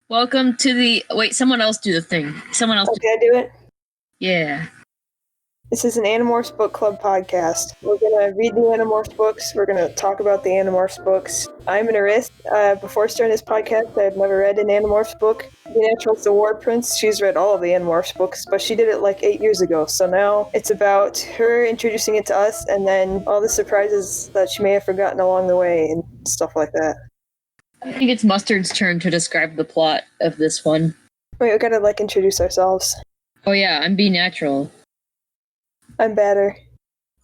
Welcome to the... Wait, someone else do the thing. Someone else... Can I do it? Yeah. This is an Animorphs Book Club podcast. We're going to read the Animorphs books. We're going to talk about the Animorphs books. I'm an artist. Before starting this podcast, I've never read an Animorphs book. The Natural's the War Prince. She's read all of the Animorphs books, but she did it like 8 years ago. So now it's about her introducing it to us and then all the surprises that she may have forgotten along the way and stuff like that. I think it's Mustard's turn to describe the plot of this one. Wait, we gotta introduce ourselves. Oh yeah, I'm B Natural. I'm Batter.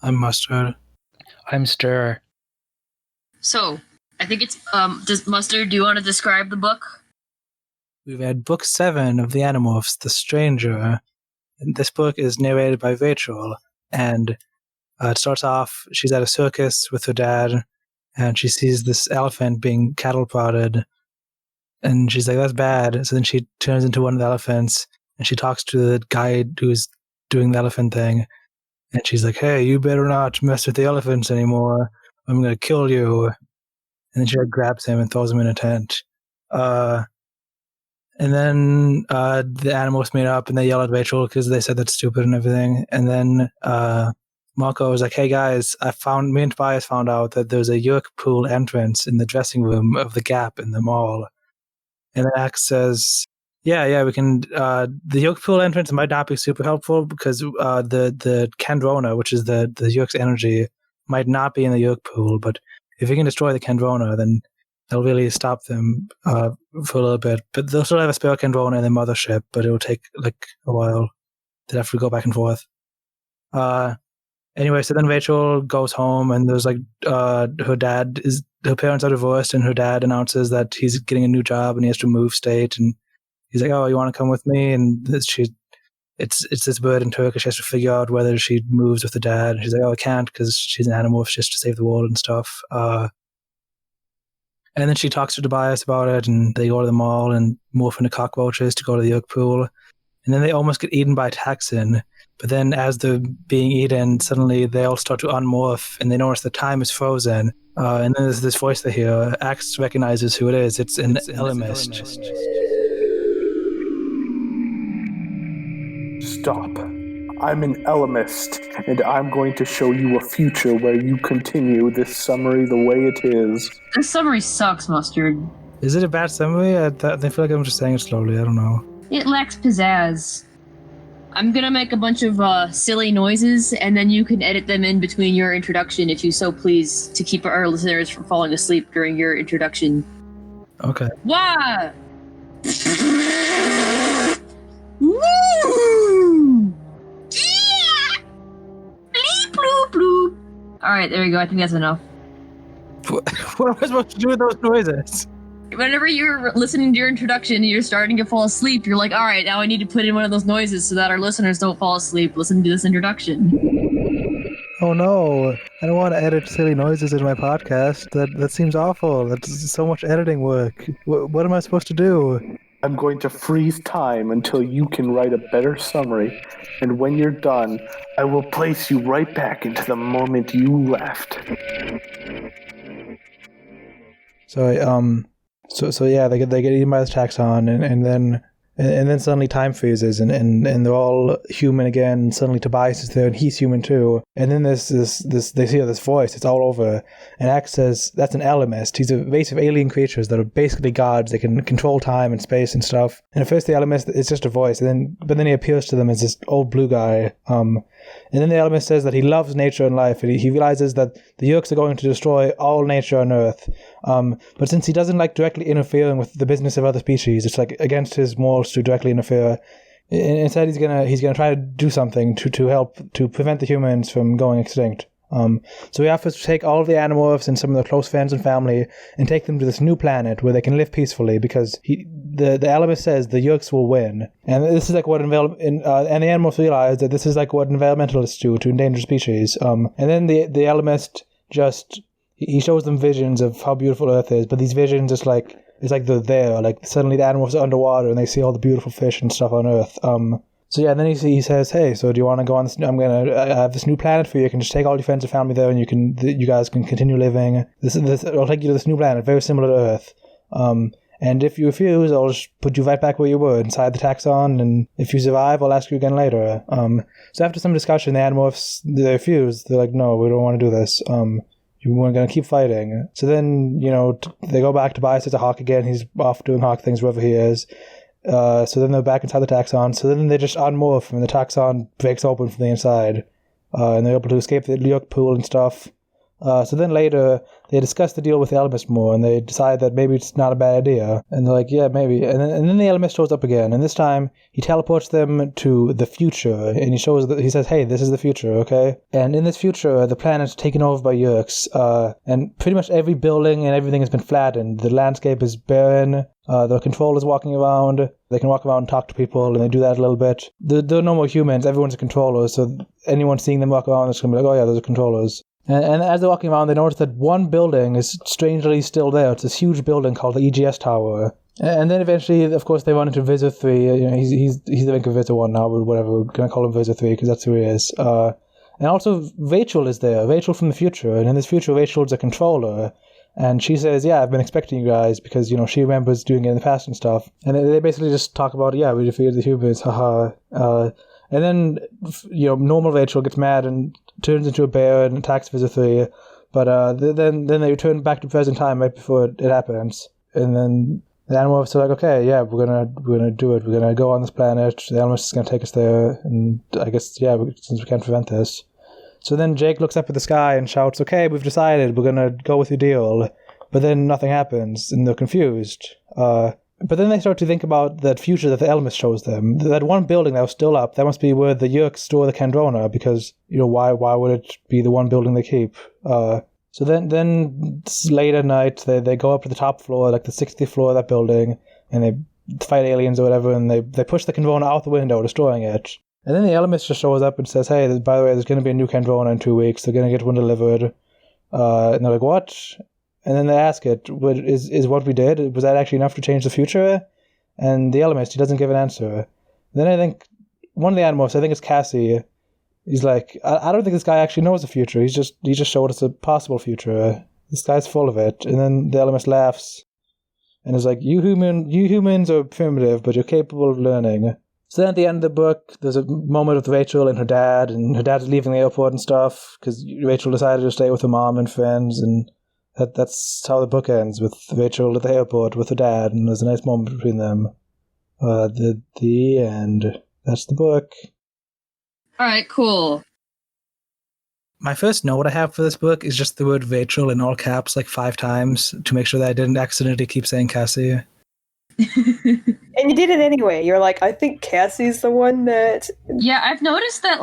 I'm Mustard. I'm Stir. So, I think it's, does Mustard, do you want to describe the book? We've had book 7 of the Animorphs, The Stranger. And this book is narrated by Rachel. And it starts off, she's at a circus with her dad, and she sees this elephant being cattle prodded. And she's like, that's bad. So then she turns into one of the elephants, and she talks to the guy who's doing the elephant thing. And she's like, hey, you better not mess with the elephants anymore. I'm going to kill you. And then she grabs him and throws him in a tent. And then the animals meet up and they yell at Rachel because they said that's stupid and everything. And then Marco was like, hey guys, me and Tobias found out that there's a Yerk pool entrance in the dressing room of the Gap in the mall. And then Axe says, yeah, we can. The Yerk pool entrance might not be super helpful because the Kandrona, which is the Yerk's energy, might not be in the Yerk pool. But if we can destroy the Kandrona, then that'll really stop them for a little bit. But they'll still have a spare Kandrona in the mothership, but it'll take like a while. They'll have to go back and forth. Anyway, so then Rachel goes home, and there's like her parents are divorced, and her dad announces that he's getting a new job and he has to move state, and he's like, oh, you want to come with me? And it's this bird in Turkish. She has to figure out whether she moves with the dad. And she's like, oh, I can't because she's an animal just to save the world and stuff. And then she talks to Tobias about it, and they go to the mall and morph into cockroaches to go to the Yerk pool. And then they almost get eaten by Taxon. But then as they're being eaten, suddenly they all start to unmorph, and they notice the time is frozen. And then there's this voice they hear. Axe recognizes who it is. It's an Ellimist. Stop. I'm an Ellimist, and I'm going to show you a future where you continue this summary the way it is. This summary sucks, Mustard. Is it a bad summary? I feel like I'm just saying it slowly. I don't know. It lacks pizzazz. I'm gonna make a bunch of silly noises, and then you can edit them in between your introduction if you so please, to keep our listeners from falling asleep during your introduction. Okay. Wah! Woo! Yeah! Bleep, bloop, bloop. Alright, there we go. I think that's enough. What am I supposed to do with those noises? Whenever you're listening to your introduction and you're starting to fall asleep, you're like, alright, now I need to put in one of those noises so that our listeners don't fall asleep. Listen to this introduction. Oh no, I don't want to edit silly noises in my podcast. That seems awful. That's so much editing work. What am I supposed to do? I'm going to freeze time until you can write a better summary, and when you're done, I will place you right back into the moment you left. So yeah, they get eaten by this taxon, and then suddenly time freezes, and they're all human again. And suddenly Tobias is there, and he's human too. And then this they hear this voice. It's all over, and Axe says that's an Ellimist. He's a race of alien creatures that are basically gods. They can control time and space and stuff. And at first the Ellimist is just a voice, but then he appears to them as this old blue guy. And then the Ellimist says that he loves nature and life, and he realizes that the Yerks are going to destroy all nature on Earth. But since he doesn't like directly interfering with the business of other species, it's like against his morals to directly interfere. Instead, he's gonna try to do something to help to prevent the humans from going extinct. So he offers to take all of the Animorphs and some of their close friends and family and take them to this new planet where they can live peacefully, because the Ellimist says the Yerks will win. And this is like what and the Animorphs realize that this is like what environmentalists do to endangered species. And then the Ellimist he shows them visions of how beautiful Earth is, but these visions it's like they're there. Like suddenly the Animorphs are underwater and they see all the beautiful fish and stuff on Earth. So yeah, and then he says, hey, so do you want to go on this? I have this new planet for you. You can just take all your friends and family there, and you guys can continue living. I'll take you to this new planet, very similar to Earth. And if you refuse, I'll just put you right back where you were, inside the taxon, and if you survive, I'll ask you again later. So after some discussion, the Animorphs, they refuse. They're like, no, we don't want to do this. We're going to keep fighting. So then, they go back to Tobias to Hawk again. He's off doing Hawk things wherever he is. So then they're back inside the taxon. So then they just unmorph, and the taxon breaks open from the inside. And they're able to escape the Lyuk pool and stuff. So then later, they discuss the deal with the Ellimist more, and they decide that maybe it's not a bad idea. And they're like, yeah, maybe. And then the Ellimist shows up again, and this time he teleports them to the future, and he says, hey, this is the future, okay? And in this future, the planet's taken over by Yeerks, and pretty much every building and everything has been flattened. The landscape is barren. The controllers walking around. They can walk around and talk to people, and they do that a little bit. There are no more humans. Everyone's a controller, so anyone seeing them walk around is going to be like, oh yeah, those are controllers. And as they're walking around, they notice that one building is strangely still there. It's this huge building called the EGS Tower. And then eventually, of course, they run into Visser Three. He's the Vinker Visser one now, but whatever. We're going to call him Visser Three because that's who he is. And also, Rachel is there. Rachel from the future. And in this future, Rachel's a controller. And she says, yeah, I've been expecting you guys because, she remembers doing it in the past and stuff. And they basically just talk about, yeah, we defeated the humans, haha. And then, normal Rachel gets mad and turns into a bear and attacks Visser Three. But then they return back to present time right before it happens. And then the Animorphs are like, okay, yeah, we're gonna do it. We're gonna go on this planet. The Ellimist is gonna take us there. And I guess, yeah, since we can't prevent this. So then Jake looks up at the sky and shouts, okay, we've decided. We're gonna go with your deal. But then nothing happens, and they're confused. But then they start to think about that future that the Ellimist shows them. That one building that was still up, that must be where the Yeerks store the Kandrona, because, why would it be the one building they keep? So then late at night, they go up to the top floor, like the 60th floor of that building, and they fight aliens or whatever, and they push the Kandrona out the window, destroying it. And then the Ellimist just shows up and says, hey, by the way, there's going to be a new Kandrona in 2 weeks. They're going to get one delivered. And they're like, what? And then they ask it, is what we did, was that actually enough to change the future? And the Ellimist, he doesn't give an answer. Then I think one of the Animorphs, I think it's Cassie, he's like, I don't think this guy actually knows the future. He just showed us a possible future. This guy's full of it. And then the Ellimist laughs and is like, you humans are primitive, but you're capable of learning. So then at the end of the book, there's a moment with Rachel and her dad's leaving the airport and stuff, because Rachel decided to stay with her mom and friends, and that's how the book ends, with Rachel at the airport with her dad, and there's a nice moment between them. The end. That's the book. Alright, cool. My first note I have for this book is just the word Rachel in all caps like 5 times to make sure that I didn't accidentally keep saying Cassie. And you did it anyway. You're like, I think Cassie's the one that... Yeah, I've noticed that,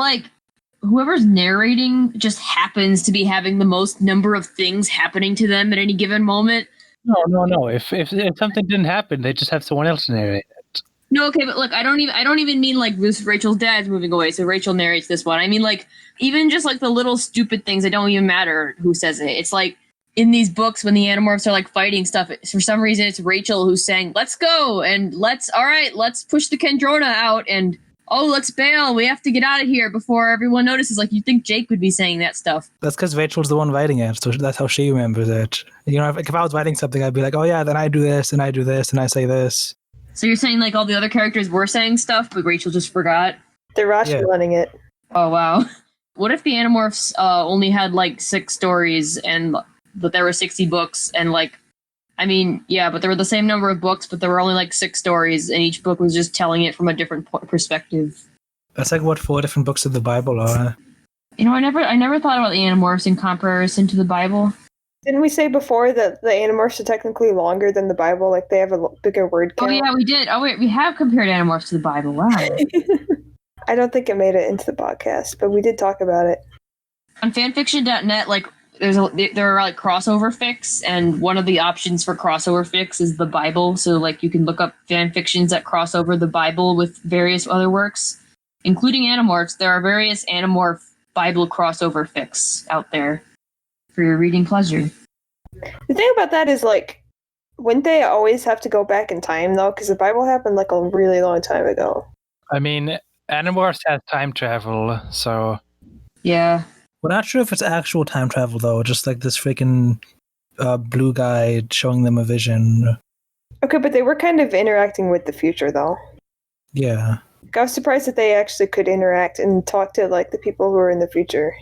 whoever's narrating just happens to be having the most number of things happening to them at any given moment. No. If something didn't happen, they just have someone else narrate it. No, okay, but look, I don't even mean Rachel's dad's moving away, so Rachel narrates this one. I mean even just the little stupid things that don't even matter who says it. It's in these books when the Animorphs are fighting stuff, for some reason it's Rachel who's saying, let's go, and let's push the Kandrona out, and let's bail, we have to get out of here before everyone notices. You'd think Jake would be saying that stuff. That's because Rachel's the one writing it, so that's how she remembers it. If I was writing something, I'd be like, oh yeah, then I do this, and I do this, and I say this. So you're saying all the other characters were saying stuff, but Rachel just forgot? They're running it. Oh, wow. What if the Animorphs only had 6 stories, but there were 60 books, and but there were the same number of books, but there were only 6 stories, and each book was just telling it from a different perspective. That's what 4 different books of the Bible are. I never thought about the Animorphs in comparison to the Bible. Didn't we say before that the Animorphs are technically longer than the Bible? They have a bigger word count? Oh yeah, we did. Oh wait, we have compared Animorphs to the Bible. Wow. I don't think it made it into the podcast, but we did talk about it. On fanfiction.net, there are crossover fics, and one of the options for crossover fics is the Bible. So you can look up fanfictions that cross over the Bible with various other works, including Animorphs. There are various Animorph Bible crossover fics out there for your reading pleasure. The thing about that is wouldn't they always have to go back in time though? Because the Bible happened a really long time ago. I mean, Animorphs has time travel, so yeah. We're not sure if it's actual time travel, though. Just this freaking blue guy showing them a vision. Okay, but they were kind of interacting with the future, though. Yeah. I was surprised that they actually could interact and talk to like the people who are in the future.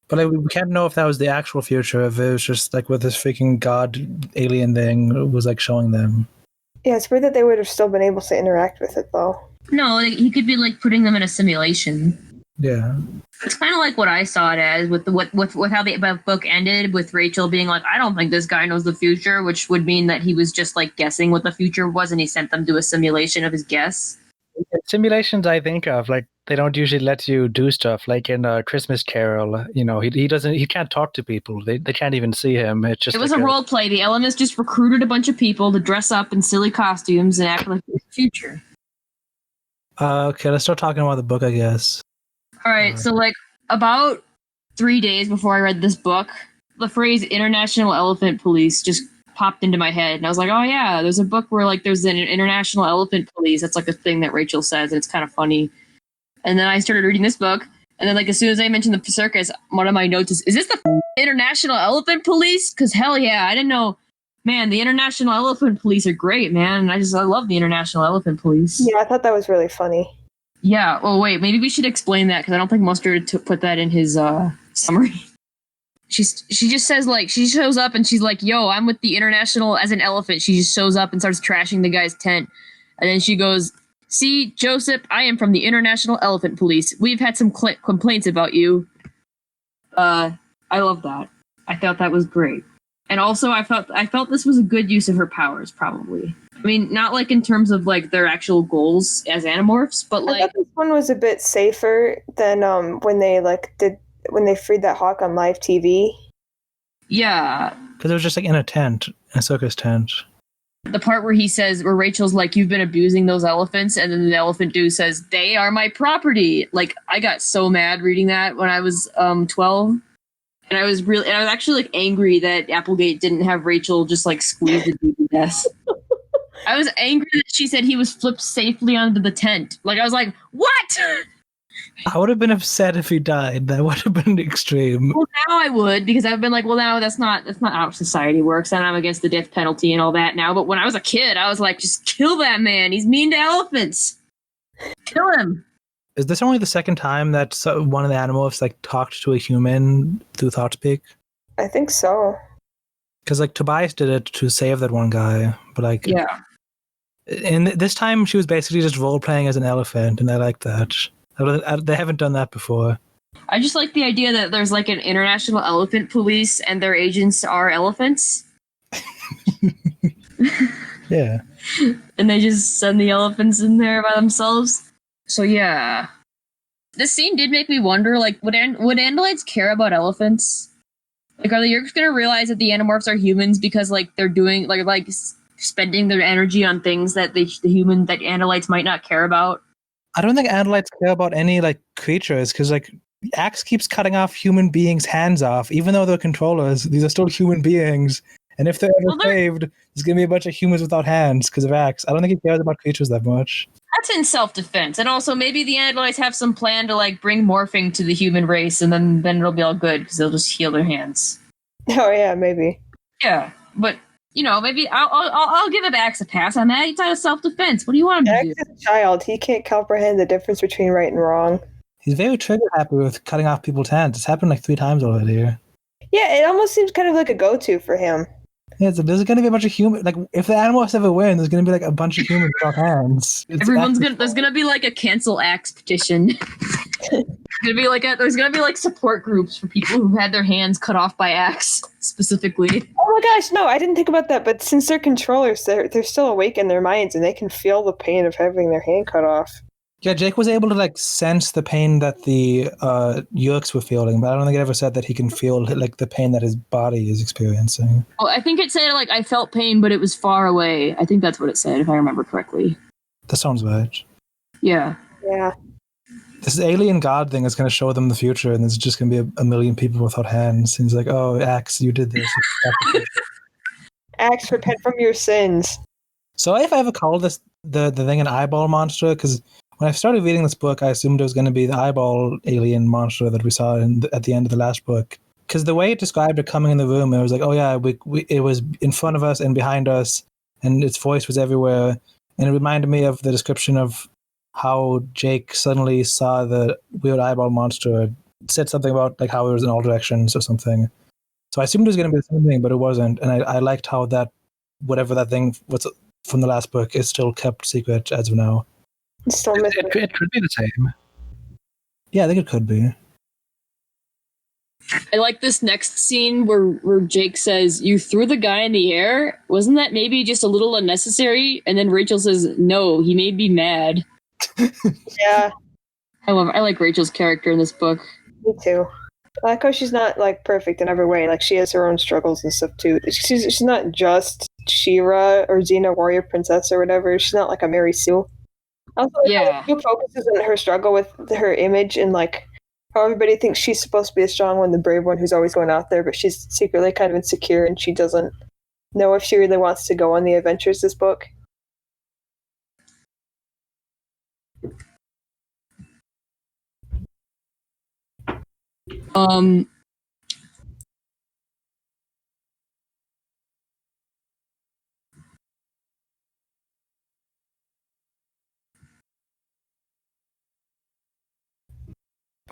But like, we can't know if that was the actual future, if it was just like what this freaking god alien thing was like showing them. Yeah, it's weird that they would have still been able to interact with it, though. No, like, he could be like putting them in a simulation. Yeah. It's kind of like what I saw it as with how the book ended, with Rachel being like, I don't think this guy knows the future, which would mean that he was just like guessing what the future was, and he sent them to a simulation of his guess. Simulations I think of, like, they don't usually let you do stuff. Like in Christmas Carol, you know, he can't talk to people. They can't even see him. It's just It was like a role play. The Ellimist just recruited a bunch of people to dress up in silly costumes and act like the future. Okay, let's start talking about the book, I guess. All right, so like about 3 days before I read this book, the phrase "International Elephant Police" just popped into my head, and I was like, "Oh yeah, there's a book where like there's an International Elephant Police." That's like a thing that Rachel says, and it's kind of funny. And then I started reading this book, and then like as soon as I mentioned the circus, one of my notes is this the International Elephant Police? Because hell yeah, I didn't know. Man, the International Elephant Police are great, man. I love the International Elephant Police. Yeah, I thought that was really funny. Yeah. Well, wait. Maybe we should explain that because I don't think Mustard put that in his summary. She just says like she shows up and she's like, "Yo, I'm with the International as an elephant." She just shows up and starts trashing the guy's tent, and then she goes, "See, Joseph, I am from the International Elephant Police. We've had some complaints about you." I love that. I thought that was great, and also I felt this was a good use of her powers, probably. I mean, not like in terms of like their actual goals as Animorphs, but I like thought this one was a bit safer than when they freed that hawk on live TV. yeah, Because it was just like in a tent, a circus tent. the part where Rachel's like, "You've been abusing those elephants," and then the elephant dude says, "They are my property." Like, I got so mad reading that when I was 12, and I was actually like angry that Applegate didn't have Rachel just like squeeze the dude to death. I was angry that she said he was flipped safely onto the tent. Like, I was like, what? I would have been upset if he died. That would have been extreme. Well, now I would, because I've been like, well, no, that's not how society works, and I'm against the death penalty and all that now. But when I was a kid, I was like, just kill that man. He's mean to elephants. Kill him. Is this only the second time that one of the Animorphs like talked to a human through ThoughtSpeak? I think so. Because like Tobias did it to save that one guy, but like Yeah. And this time she was basically just role playing as an elephant, and I like that. They haven't done that before. I just like the idea that there's like an International Elephant Police and their agents are elephants. Yeah. And they just send the elephants in there by themselves. So yeah. This scene did make me wonder, like, would Andalites care about elephants? Like, are the Yeerks gonna realize that the Animorphs are humans because, like, they're doing, like spending their energy on things that that Andalites might not care about? I don't think Andalites care about any, like, creatures, because, like, Axe keeps cutting off human beings' hands off, even though they're controllers. These are still human beings. And if they're ever saved, there's going to be a bunch of humans without hands because of Axe. I don't think he cares about creatures that much. That's in self-defense. And also, maybe the Andalites have some plan to, like, bring morphing to the human race, and then it'll be all good because they'll just heal their hands. Oh yeah, maybe. Yeah, but, you know, maybe I'll give Axe a pass on that. He's out of self-defense. What do you want him to Axe do? is a child. He can't comprehend the difference between right and wrong. He's very trigger happy with cutting off people's hands. It's happened like 3 times already. Yeah, it almost seems kind of like a go-to for him. Yeah, so there's going to be a bunch of humans. Like, if the Animorphs ever win, there's going to be like a bunch of humans without hands. There's gonna be like a cancel Axe petition. There's gonna be like support groups for people who had their hands cut off by Axe specifically. Oh my gosh, no, I didn't think about that. But since they're controllers, they're still awake in their minds, and they can feel the pain of having their hand cut off. Yeah, Jake was able to like sense the pain that the Yeerks were feeling, but I don't think it ever said that he can feel like the pain that his body is experiencing. Oh, I think it said like I felt pain, but it was far away. I think that's what it said, if I remember correctly. That sounds right. Yeah. Yeah. This alien god thing is going to show them the future, and there's just going to be a million people without hands. And he's like, "Oh, Axe, you did this." Axe, repent from your sins. So if I ever called this the thing an eyeball monster, because when I started reading this book, I assumed it was going to be the eyeball alien monster that we saw at the end of the last book. Because the way it described it coming in the room, it was like, oh yeah, it was in front of us and behind us, and its voice was everywhere. And it reminded me of the description of how Jake suddenly saw the weird eyeball monster. It said something about like how it was in all directions or something. So I assumed it was going to be the same thing, but it wasn't. And I liked how that, whatever that thing was from the last book, is still kept secret as of now. It's still missing. It could be the same. Yeah, I think it could be. I like this next scene where Jake says, "You threw the guy in the air? Wasn't that maybe just a little unnecessary?" And then Rachel says, "No, he made me mad." Yeah, I like Rachel's character in this book. me too. I like how she's not like perfect in every way. Like she has her own struggles and stuff too. She's not just She-Ra or Xena Warrior Princess or whatever. She's not like a Mary Sue. Also, Yeah. the book focuses on her struggle with her image and like how everybody thinks she's supposed to be a strong one, the brave one who's always going out there, but she's secretly kind of insecure and she doesn't know if she really wants to go on the adventures this book.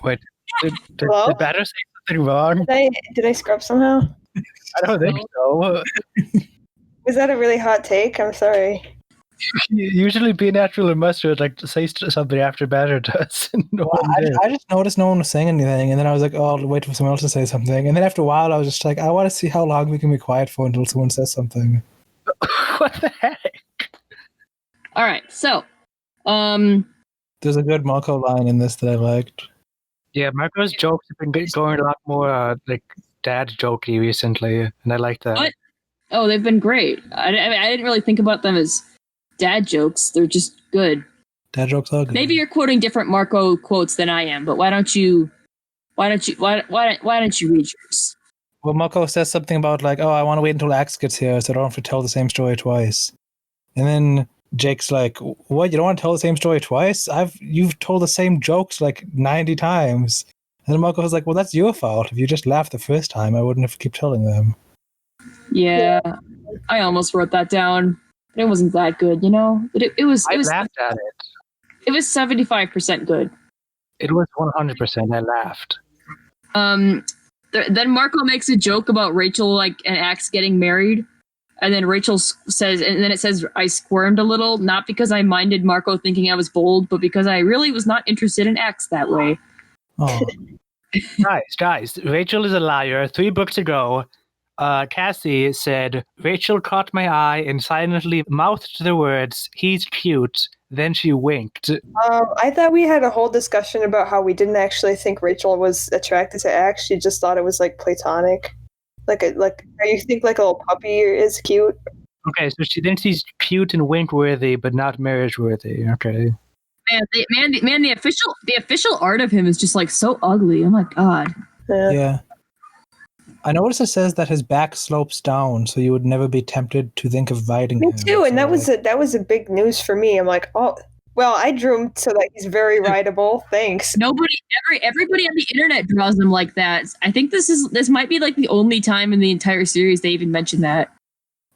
Wait, did Hello? Batter say something wrong? Did I scrub somehow? I don't think so. Was that a really hot take? I'm sorry. Usually, Be Natural and Mustard like to say something after Batter does. No one did. I just noticed no one was saying anything, and then I was like, "Oh, I'll wait for someone else to say something." And then after a while, I was just like, "I want to see how long we can be quiet for until someone says something." What the heck? All right, so, There's a good Marco line in this that I liked. Yeah, Marco's jokes have been going a lot more like dad jokey recently, and I like that. What? Oh, they've been great. I didn't really think about them as dad jokes. They're just good. Dad jokes are good. Maybe you're quoting different Marco quotes than I am, but why don't you read yours? Well, Marco says something about like, "Oh, I want to wait until Axe gets here, so I don't have to tell the same story twice." And then Jake's like, "What? You don't want to tell the same story twice? You've told the same jokes like 90 times." And then Marco was like, "Well, that's your fault. If you just laughed the first time, I wouldn't have to keep telling them." Yeah, I almost wrote that down. But it wasn't that good, you know? But it was I laughed at it. It was 75% good. It was 100%. I laughed. Then Marco makes a joke about Rachel and Axe getting married. And then Rachel says, and then it says, "I squirmed a little, not because I minded Marco thinking I was bold, but because I really was not interested in Axe that way." Oh. Guys, Rachel is a liar. 3 books ago, Cassie said, "Rachel caught my eye and silently mouthed the words, 'He's cute.' Then she winked." I thought we had a whole discussion about how we didn't actually think Rachel was attracted to Axe. She just thought it was like platonic. Like you think like a little puppy is cute. Okay, so she's cute and wink worthy, but not marriage worthy. Okay. Man, the official art of him is just like so ugly. Oh my god. Yeah. I noticed it says that his back slopes down, so you would never be tempted to think of riding him. Me too, and that was a big news for me. I'm like, oh, well, I drew him so that he's very rideable. Thanks. Everybody on the internet draws him like that. I think this might be like the only time in the entire series they even mention that.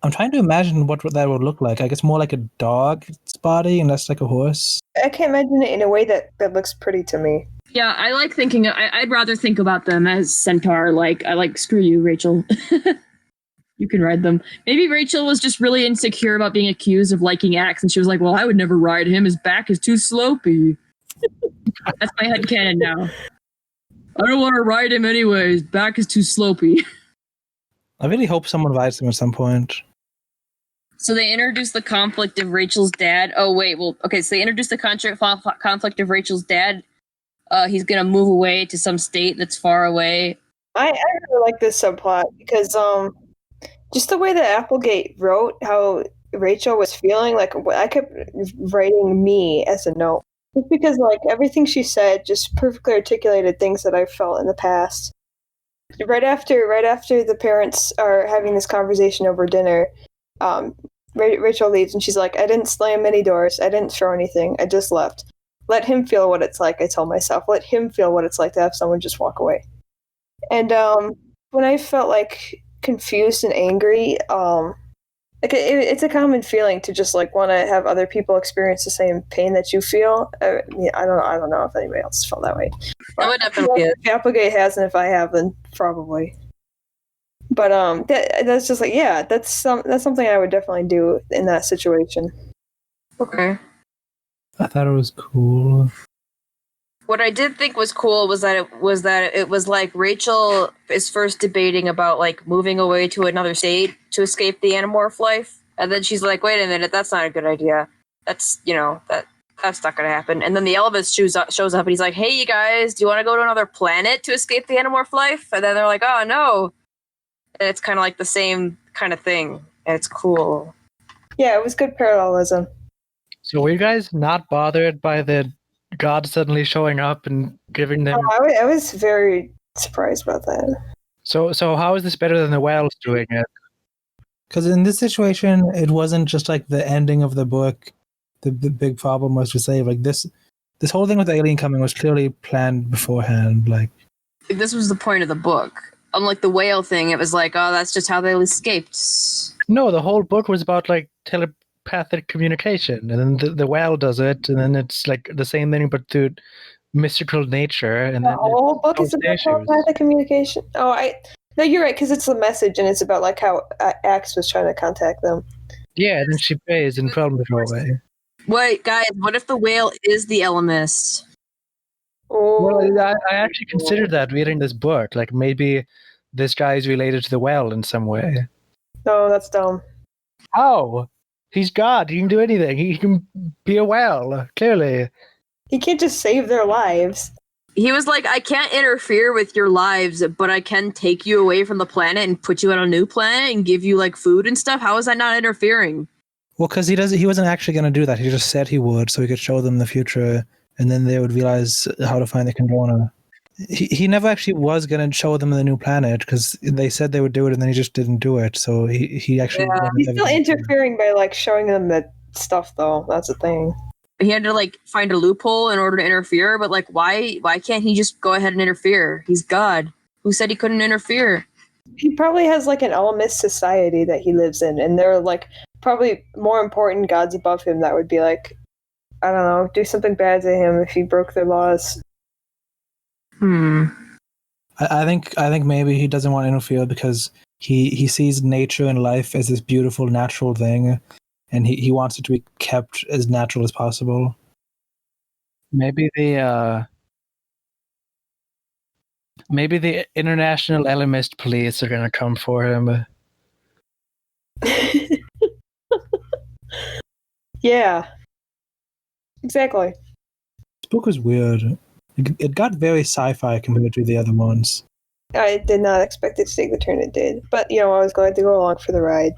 I'm trying to imagine what that would look like. I guess more like a dog's body and less like a horse. I can't imagine it in a way that looks pretty to me. Yeah, I like thinking. I'd rather think about them as centaur. Like I like screw you, Rachel. You can ride them. Maybe Rachel was just really insecure about being accused of liking Axe, and she was like, "Well, I would never ride him. His back is too slopey." That's my headcanon now. I don't want to ride him anyway. His back is too slopey. I really hope someone rides him at some point. So they introduced the conflict of Rachel's dad. Oh wait, well, okay. So they introduced the conflict of Rachel's dad. He's gonna move away to some state that's far away. I really like this subplot because just the way that Applegate wrote how Rachel was feeling, like I kept writing me as a note. Just because like everything she said just perfectly articulated things that I've felt in the past. Right after the parents are having this conversation over dinner, Rachel leaves and she's like, "I didn't slam any doors. I didn't throw anything. I just left. Let him feel what it's like," I tell myself. Let him feel what it's like to have someone just walk away. And when I felt like confused and angry, like it's a common feeling to just like want to have other people experience the same pain that you feel. Yeah, I don't know if anybody else felt that way. I would definitely. If Applegate has, and if I have, then probably. But that's just like that's something I would definitely do in that situation. Okay. I thought it was cool. What I did think was cool was that it was like Rachel is first debating about like moving away to another state to escape the Animorph life, and then she's like, "Wait a minute, that's not a good idea. That's that's not going to happen." And then the Ellimist shows up and he's like, "Hey, you guys, do you want to go to another planet to escape the Animorph life?" And then they're like, "Oh no," and it's kind of like the same kind of thing. And it's cool. Yeah, it was good parallelism. So were you guys not bothered by the god suddenly showing up and giving them? Oh, I was very surprised about that. So how is this better than the Wells doing it? Because in this situation, it wasn't just like the ending of the book. The big problem was to save like this whole thing with the alien coming was clearly planned beforehand. Like This was the point of the book. Unlike the whale thing, it was like, oh, that's just how they escaped. No, the whole book was about like telepathic communication, and then the whale does it, and then it's like the same thing but through mystical nature. And The then whole book is about telepathic communication. No, you're right, because it's the message, and it's about like how Axe was trying to contact them. Yeah, and then she pays and problems go away. Wait, guys, what if the whale is the Ellimist? Oh. Well, I actually considered that reading this book. Like maybe this guy is related to the whale in some way. No, that's dumb. How? He's God. He can do anything. He can be a whale, clearly. He can't just save their lives. He was like, I can't interfere with your lives, but I can take you away from the planet and put you on a new planet and give you like food and stuff. How is that not interfering? well, because he wasn't actually going to do that. He just said he would, so he could show them the future, and then they would realize how to find the Kandrona. He never actually was going to show them the new planet because they said they would do it, and then he just didn't do it. So he actually He's still interfering by like showing them the stuff, though. That's the thing. He had to like find a loophole in order to interfere, but like why can't he just go ahead and interfere? He's God. Who said he couldn't interfere? He probably has like an Ellimist society that he lives in, and there are like probably more important gods above him that would be like, I don't know, do something bad to him if he broke their laws. I think maybe he doesn't want to interfere because he sees nature and life as this beautiful natural thing, and he wants it to be kept as natural as possible. Maybe the International Ellimist Police are gonna come for him. Yeah. Exactly. This book was weird. It got very sci-fi compared to the other ones. I did not expect it to take the turn it did, but I was glad to go along for the ride.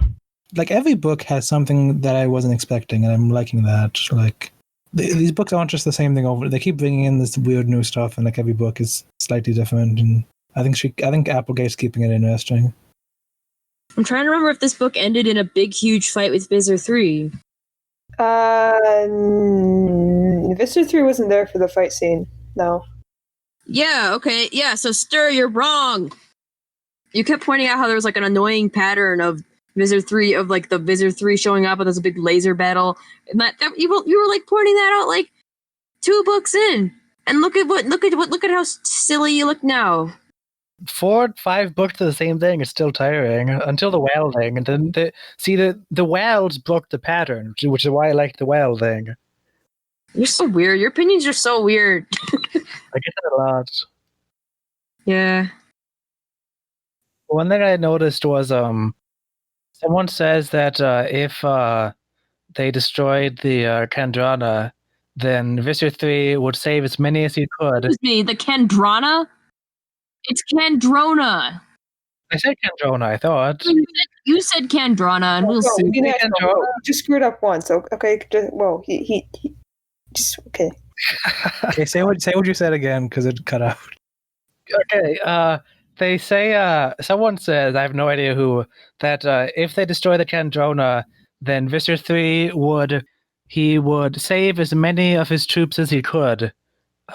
Like every book has something that I wasn't expecting, and I'm liking that. Like these books aren't just the same thing over. They keep bringing in this weird new stuff, and like every book is slightly different. And I think Applegate's keeping it interesting. I'm trying to remember if this book ended in a big, huge fight with Visser Three. Visser 3 wasn't there for the fight scene. No. Yeah, okay. Yeah, so Stir, you're wrong. You kept pointing out how there was like an annoying pattern of Visser 3 of like the Visser 3 showing up and there's a big laser battle. And that you were like pointing that out like 2 books in. And look at how silly you look now. 4, 5 books to the same thing is still tiring until the whale thing, and then the whales broke the pattern, which is why I like the whale thing. You're so weird. Your opinions are so weird. I get that a lot. Yeah. One thing I noticed was someone says that if they destroyed the Kandrona, then Visser 3 would save as many as he could. Excuse me, the Kandrona? It's Kandrona. I said Kandrona, I thought. You said Kandrona, and we'll see. You just screwed up once. Okay. He just okay. Okay, say what you said again because it cut out. Okay. They say someone says, I have no idea who, that if they destroy the Kandrona, then Visser 3 would save as many of his troops as he could.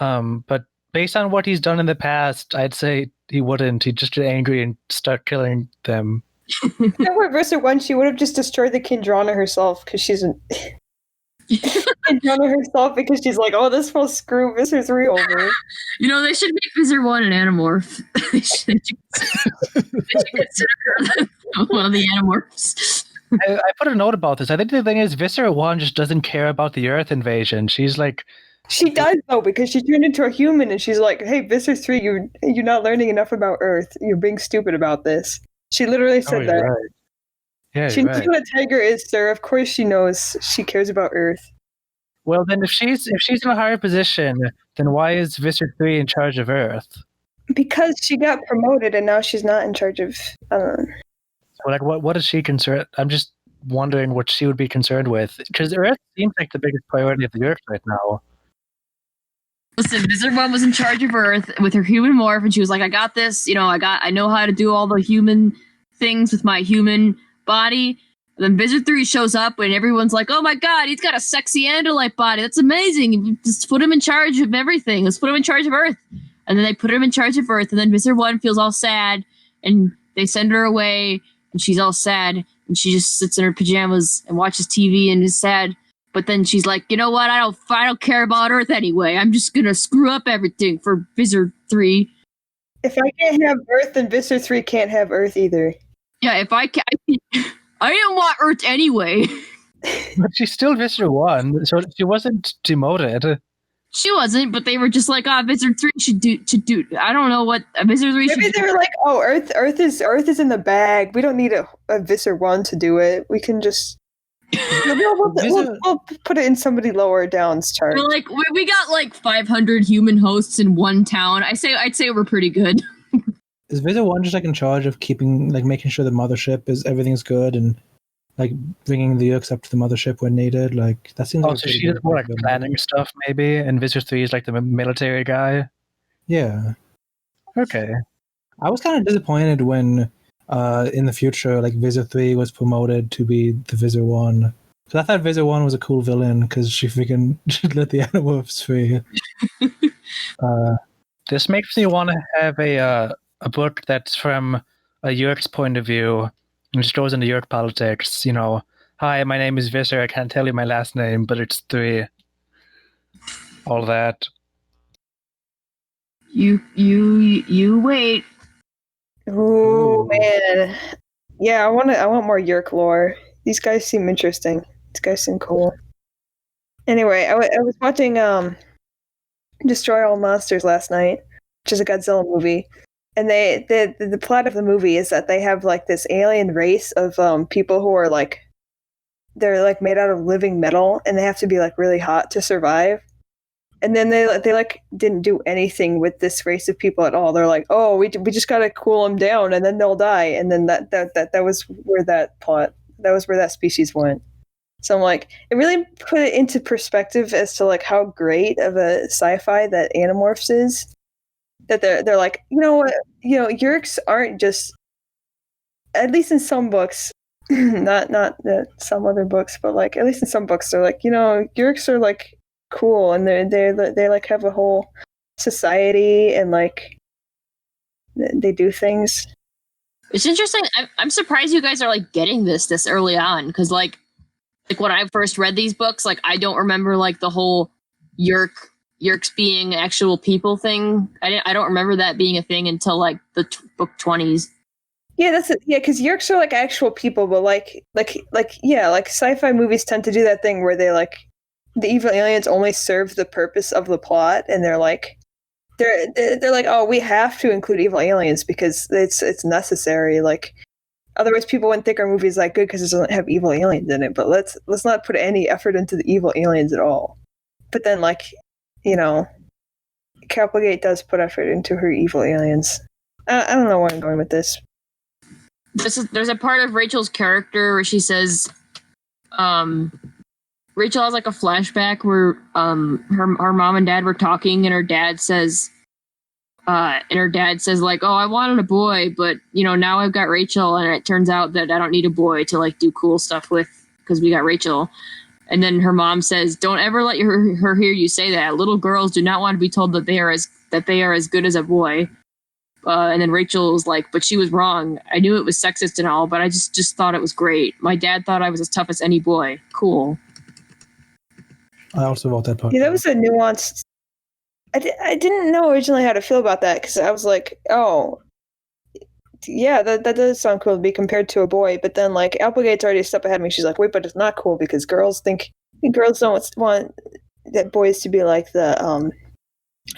But based on what he's done in the past, I'd say he wouldn't. He'd just get angry and start killing them. If that were Visser 1, she would have just destroyed the Kindrana herself because she's an Kindrana herself because she's like, oh, this will screw Visser 3 over. You know, they should make Visser 1 an Animorph. they should consider her one of the Animorphs. I put a note about this. I think the thing is, Visser 1 just doesn't care about the Earth invasion. She's like... She does, though, because she turned into a human and she's like, hey, Visser 3, you're not learning enough about Earth. You're being stupid about this. She literally said that. Right. Yeah, she knows what a tiger is, sir. Of course she knows. She cares about Earth. Well, then if she's in a higher position, then why is Visser 3 in charge of Earth? Because she got promoted and now she's not in charge of... I don't know. So, like, what is she concerned? I'm just wondering what she would be concerned with. Because Earth seems like the biggest priority of the Earth right now. Listen, Visser 1 was in charge of Earth with her human morph, and she was like, I got this, I know how to do all the human things with my human body. And then Visser 3 shows up, and everyone's like, oh my god, he's got a sexy Andalite body. That's amazing. Just put him in charge of everything. Let's put him in charge of Earth. And then they put him in charge of Earth, and then Visser 1 feels all sad, and they send her away, and she's all sad, and she just sits in her pajamas and watches TV and is sad. But then she's like, you know what? I don't care about Earth anyway. I'm just gonna screw up everything for Visser 3. If I can't have Earth, then Visser 3 can't have Earth either. Yeah, if I didn't want Earth anyway. But she's still Visser 1, so she wasn't demoted. She wasn't, but they were just like, Visser 3 should do. I don't know what Visser 3 should do. Maybe they were like, oh, Earth is in the bag. We don't need a Visser 1 to do it. We can just... We'll put it in somebody lower down's chart. We're like, we got like 500 human hosts in one town. I'd say we're pretty good. Is Visser 1 just like in charge of keeping, like, making sure the mothership everything's good and like bringing the Yerks up to the mothership when needed? Like, that seems. So she does more like planning stuff maybe, and Visser 3 is like the military guy. Yeah. Okay. I was kind of disappointed when in the future, like, Visser 3 was promoted to be the Visser 1. Because I thought Visser 1 was a cool villain because she freaking let the Animorphs free. This makes me want to have a book that's from a Yerk's point of view and just goes into Yerk politics. Hi, my name is Visser. I can't tell you my last name, but it's 3. All that. You wait. Ooh, man. Yeah, I want more Yerk lore. These guys seem interesting. These guys seem cool. Anyway, I was watching Destroy All Monsters last night, which is a Godzilla movie. And the plot of the movie is that they have like this alien race of people who are like, they're like made out of living metal and they have to be like really hot to survive. And then they like didn't do anything with this race of people at all. They're like, oh, we just gotta cool them down and then they'll die. And then that was where that species went. So I'm like, it really put it into perspective as to like how great of a sci-fi that Animorphs is. That they're like, Yerks aren't just, at least in some books, not some other books, but like at least in some books, they're like, Yerks are like cool and they like have a whole society and like they do things. It's interesting. I'm surprised you guys are like getting this early on because like when I first read these books, like I don't remember like the whole Yerks being actual people thing. I don't remember that being a thing until like the book 20s. Yeah, that's it. Yeah, because Yerks are like actual people, but like sci-fi movies tend to do that thing where they like the evil aliens only serve the purpose of the plot, and they're like, oh, we have to include evil aliens because it's necessary. Like, otherwise, people wouldn't think our movie is that good because it doesn't have evil aliens in it. But let's not put any effort into the evil aliens at all. But then, like, Capelgate does put effort into her evil aliens. I don't know where I'm going with this. There's a part of Rachel's character where she says, Rachel has like a flashback where her mom and dad were talking, and her dad says like, oh, I wanted a boy, but now I've got Rachel, and it turns out that I don't need a boy to like do cool stuff with because we got Rachel. And then her mom says, don't ever let her hear you say that. Little girls do not want to be told that they are as good as a boy. And then Rachel was like, but she was wrong. I knew it was sexist and all, but I just thought it was great. My dad thought I was as tough as any boy. Cool. I also wrote that part. Yeah, that was a nuanced. I didn't know originally how to feel about that because I was like, oh, yeah, that does sound cool to be compared to a boy. But then, like, Applegate's already a step ahead of me. She's like, wait, but it's not cool because girls don't want that boys to be like the.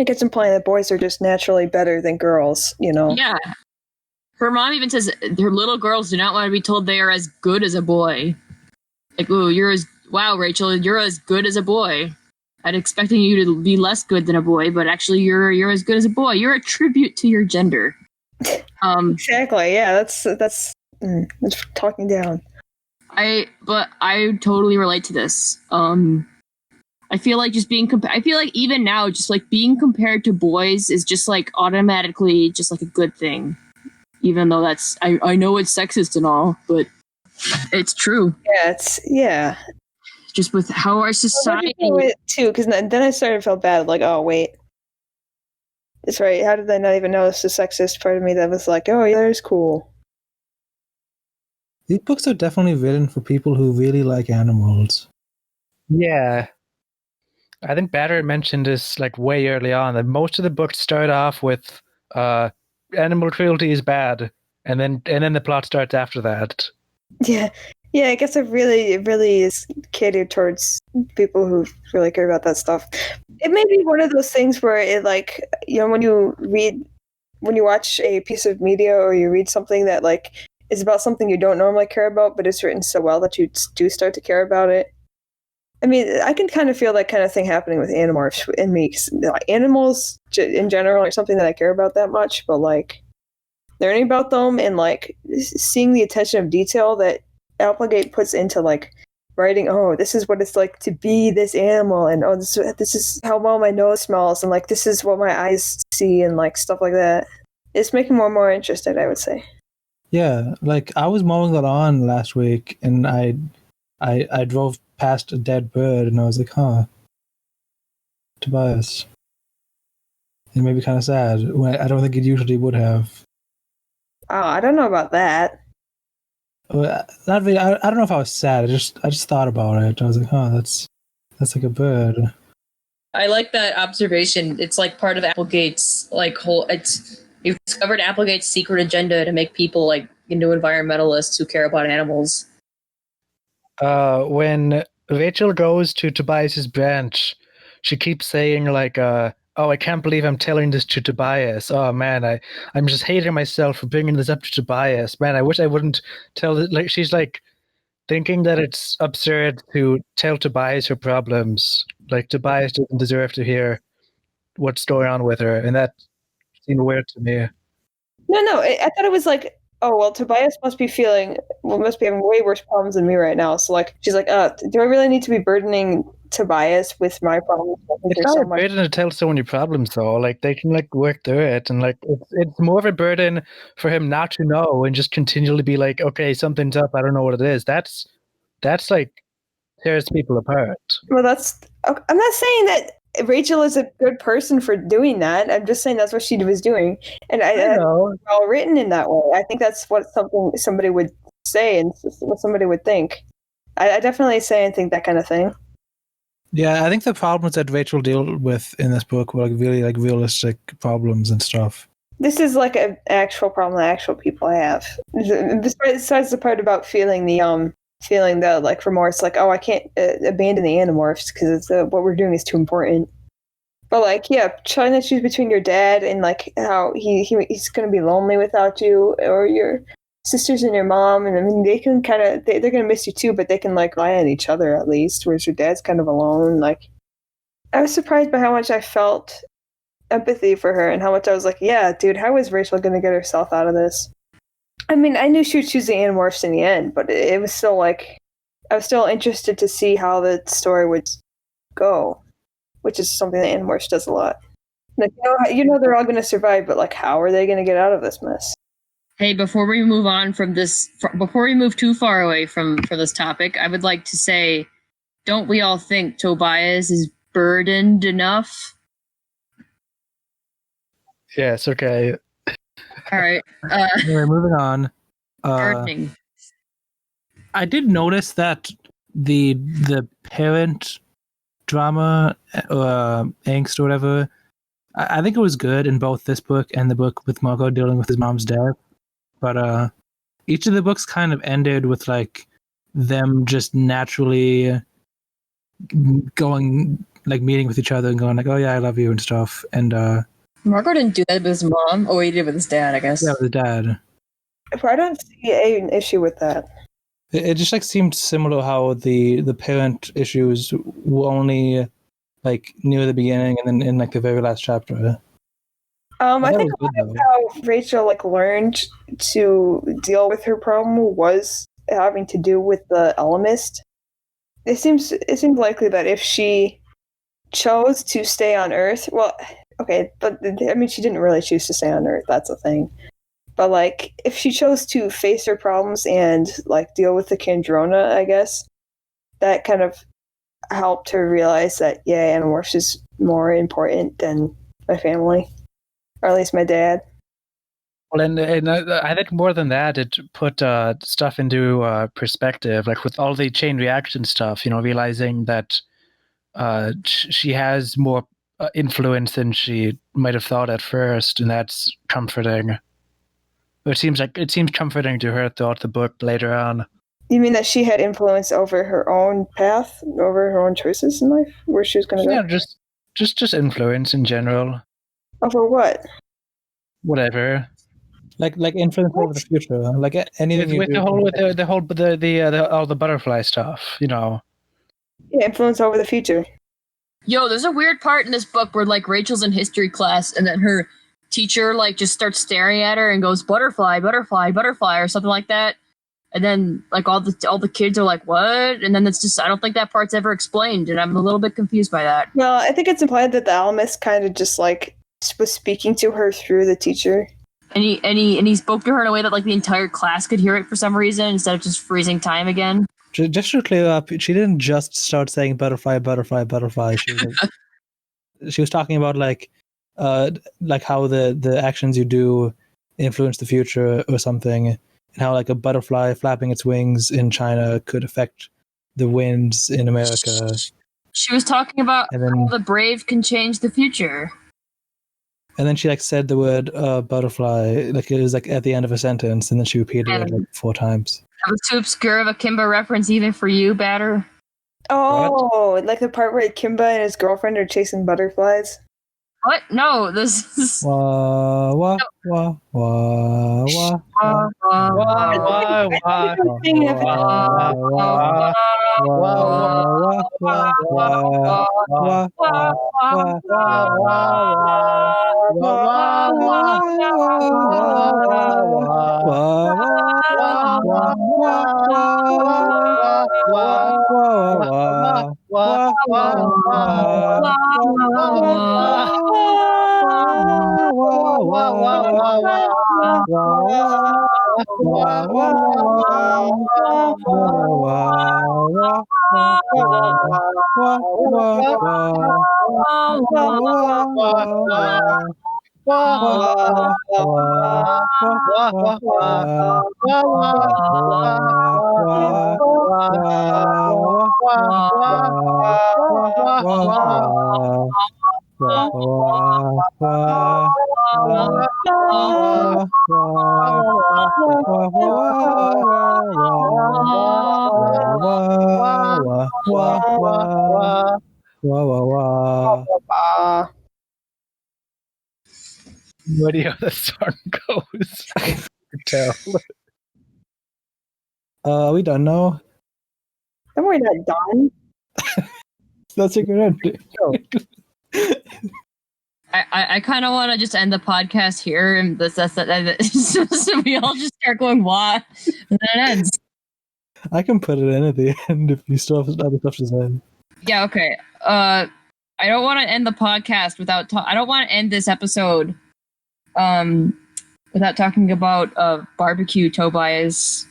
I guess implying that boys are just naturally better than girls, you know? Yeah. Her mom even says her little girls do not want to be told they are as good as a boy. Like, ooh, wow, Rachel, you're as good as a boy. I'd expecting you to be less good than a boy, but actually you're as good as a boy. You're a tribute to your gender. Exactly. Yeah, that's talking down. But I totally relate to this. I feel like just being I feel like even now, just like being compared to boys is just like automatically just like a good thing, even though I know it's sexist and all, but it's true. Yeah. Just with how our society too, because then I started to feel bad. Like, oh wait, that's right. How did I not even notice the sexist part of me that was like, oh yeah, that's cool. These books are definitely written for people who really like animals. Yeah. I think Batter mentioned this like way early on that most of the books start off with animal cruelty is bad, and then the plot starts after that. Yeah. I guess it really is catered towards people who really care about that stuff. It may be one of those things where it, like, you know, when you watch a piece of media or you read something that like is about something you don't normally care about, but it's written so well that you do start to care about it. I mean, I can kind of feel that kind of thing happening with Animorphs in me. 'Cause, like, animals in general are something that I care about that much, but like learning about them and like seeing the attention of detail that Applegate puts into like writing, oh, this is what it's like to be this animal, and oh, this is how well my nose smells, and like this is what my eyes see, and like stuff like that. It's making more and more interested, I would say. Yeah, like I was mowing the lawn last week, and I drove past a dead bird, and I was like, huh, Tobias. It made me kind of sad. I don't think it usually would have. Oh, I don't know about that. Well, not really. I don't know if I was sad. I just thought about it. I was like, huh, that's like a bird. I like that observation. It's like part of Applegate's like whole. You've discovered Applegate's secret agenda to make people like into environmentalists who care about animals. When Rachel goes to Tobias's branch, she keeps saying like, "Oh, I can't believe I'm telling this to Tobias. Oh man, I'm just hating myself for bringing this up to Tobias. Man, I wish I wouldn't tell it." Like she's like thinking that it's absurd to tell Tobias her problems. Like Tobias doesn't deserve to hear what's going on with her, and that seemed weird to me. No, I thought it was like, oh well, Tobias must be having way worse problems than me right now. So like, she's like, do I really need to be burdening Tobias with my problems? It's not a burden to tell someone your problems, though. Like they can like work through it, and like it's more of a burden for him not to know and just continually be like, okay, something's up. I don't know what it is. That's like tears people apart. Well, I'm not saying that Rachel is a good person for doing that. I'm just saying that's what she was doing, and I know it's all written in that way. I think that's what somebody would say and what somebody would think. I definitely say and think that kind of thing. Yeah, I think the problems that Rachel dealt with in this book were like really like realistic problems and stuff. This is like an actual problem that actual people have. Besides the part about feeling the like remorse, like, oh, I can't abandon the Animorphs because what we're doing is too important. But like, yeah, trying to choose between your dad and like how he's going to be lonely without you, or your sisters and your mom, and I mean they can kind of they're going to miss you too, but they can like rely on each other at least. Whereas your dad's kind of alone. Like, I was surprised by how much I felt empathy for her and how much I was like, yeah, dude, how is Rachel going to get herself out of this? I mean, I knew she would choose the Animorphs in the end, but it was still like, I was still interested to see how the story would go, which is something that Animorphs does a lot. Like, you know they're all going to survive, but like, how are they going to get out of this mess? Hey, before we move on from this, before we move too far away from this topic, I would like to say, don't we all think Tobias is burdened enough? Yes, okay. All right. Anyway, moving on. Gardening. I did notice that the parent drama, angst or whatever, I think it was good in both this book and the book with Marco dealing with his mom's death. But each of the books kind of ended with like them just naturally going, like meeting with each other and going like, "Oh yeah, I love you" and stuff. And Marco didn't do that with his mom. Oh, he did with his dad, I guess. yeah, with the dad. I don't see an issue with that. It just like seemed similar how the parent issues were only like near the beginning and then in like the very last chapter. I think a lot of how Rachel like learned to deal with her problem was having to do with the Ellimist. It seems likely that if she chose to stay on Earth, well, okay, but I mean she didn't really choose to stay on Earth. That's the thing. But like, if she chose to face her problems and like deal with the Kandrona, I guess that kind of helped her realize that Animorphs is more important than my family, or at least my dad. Well, and I think more than that, it put stuff into perspective. Like with all the chain reaction stuff, realizing that she has more influence than she might have thought at first, and that's comforting. It seems comforting to her throughout the book later on. You mean that she had influence over her own path, over her own choices in life, where she was going to go? Yeah, just influence in general. Over what? Whatever. Like influence over the future, like anything with all the butterfly stuff, Yeah, influence over the future. Yo, there's a weird part in this book where like Rachel's in history class and then her teacher like just starts staring at her and goes butterfly, butterfly, butterfly, or something like that. And then like all the kids are like, what? And then it's just, I don't think that part's ever explained, and I'm a little bit confused by that. Well, I think it's implied that the Ellimist kind of just like was speaking to her through the teacher. And he spoke to her in a way that like the entire class could hear it for some reason instead of just freezing time again. Just to clear up, she didn't just start saying butterfly, butterfly, butterfly. She was talking about like how the actions you do influence the future or something, and how like a butterfly flapping its wings in China could affect the winds in America. She was talking about how the brave can change the future. And then she like said the word butterfly, like it was like at the end of a sentence, and then she repeated it like 4 times. That was too obscure of a Kimba reference even for you, Batter. Oh, what? Like the part where Kimba and his girlfriend are chasing butterflies? What? No, this is... Wah, wah, wah, wah, wah, wah, wah, What do you how the song goes? I can tell. Are we done now? Then we're not done. That's a good ending. I kind of want to just end the podcast here, and so we all just start going what, and then it ends. I can put it in at the end if you still have other stuff to say. Yeah, okay. I don't want to end the podcast without. I don't want to end this episode, without talking about barbecue Tobias.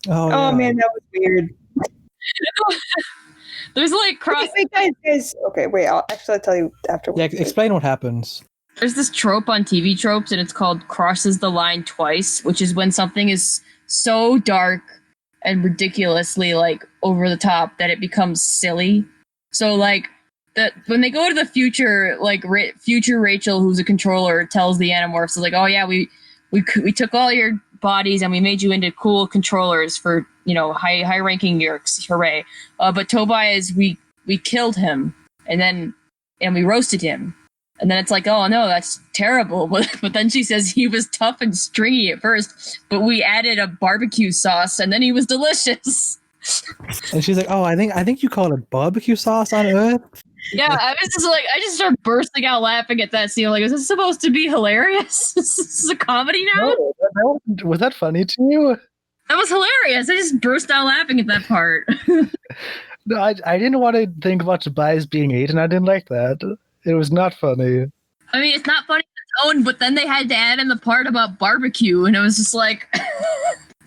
Oh man, that was weird. There's like cross. Wait, guys. Okay, wait. I'll tell you afterwards. Yeah, explain what happens. There's this trope on TV tropes, and it's called crosses the line twice, which is when something is so dark and ridiculously like over the top that it becomes silly. So like when they go to the future, like future Rachel, who's a controller, tells the Animorphs, like, "Oh yeah, we took all your bodies and we made you into cool controllers for high ranking Yeerks, hooray!" But Tobias, we killed him and we roasted him. And then it's like, oh no, that's terrible. But then she says he was tough and stringy at first, but we added a barbecue sauce, and then he was delicious. And she's like, "Oh, I think you call it barbecue sauce on Earth." Yeah, I just started bursting out laughing at that scene. Like, is this supposed to be hilarious? This is a comedy now? No, was that funny to you? That was hilarious. I just burst out laughing at that part. No, I didn't want to think about Tobias being eaten. I didn't like that. It was not funny. I mean, it's not funny on its own, but then they had to add in the part about barbecue, and it was just like,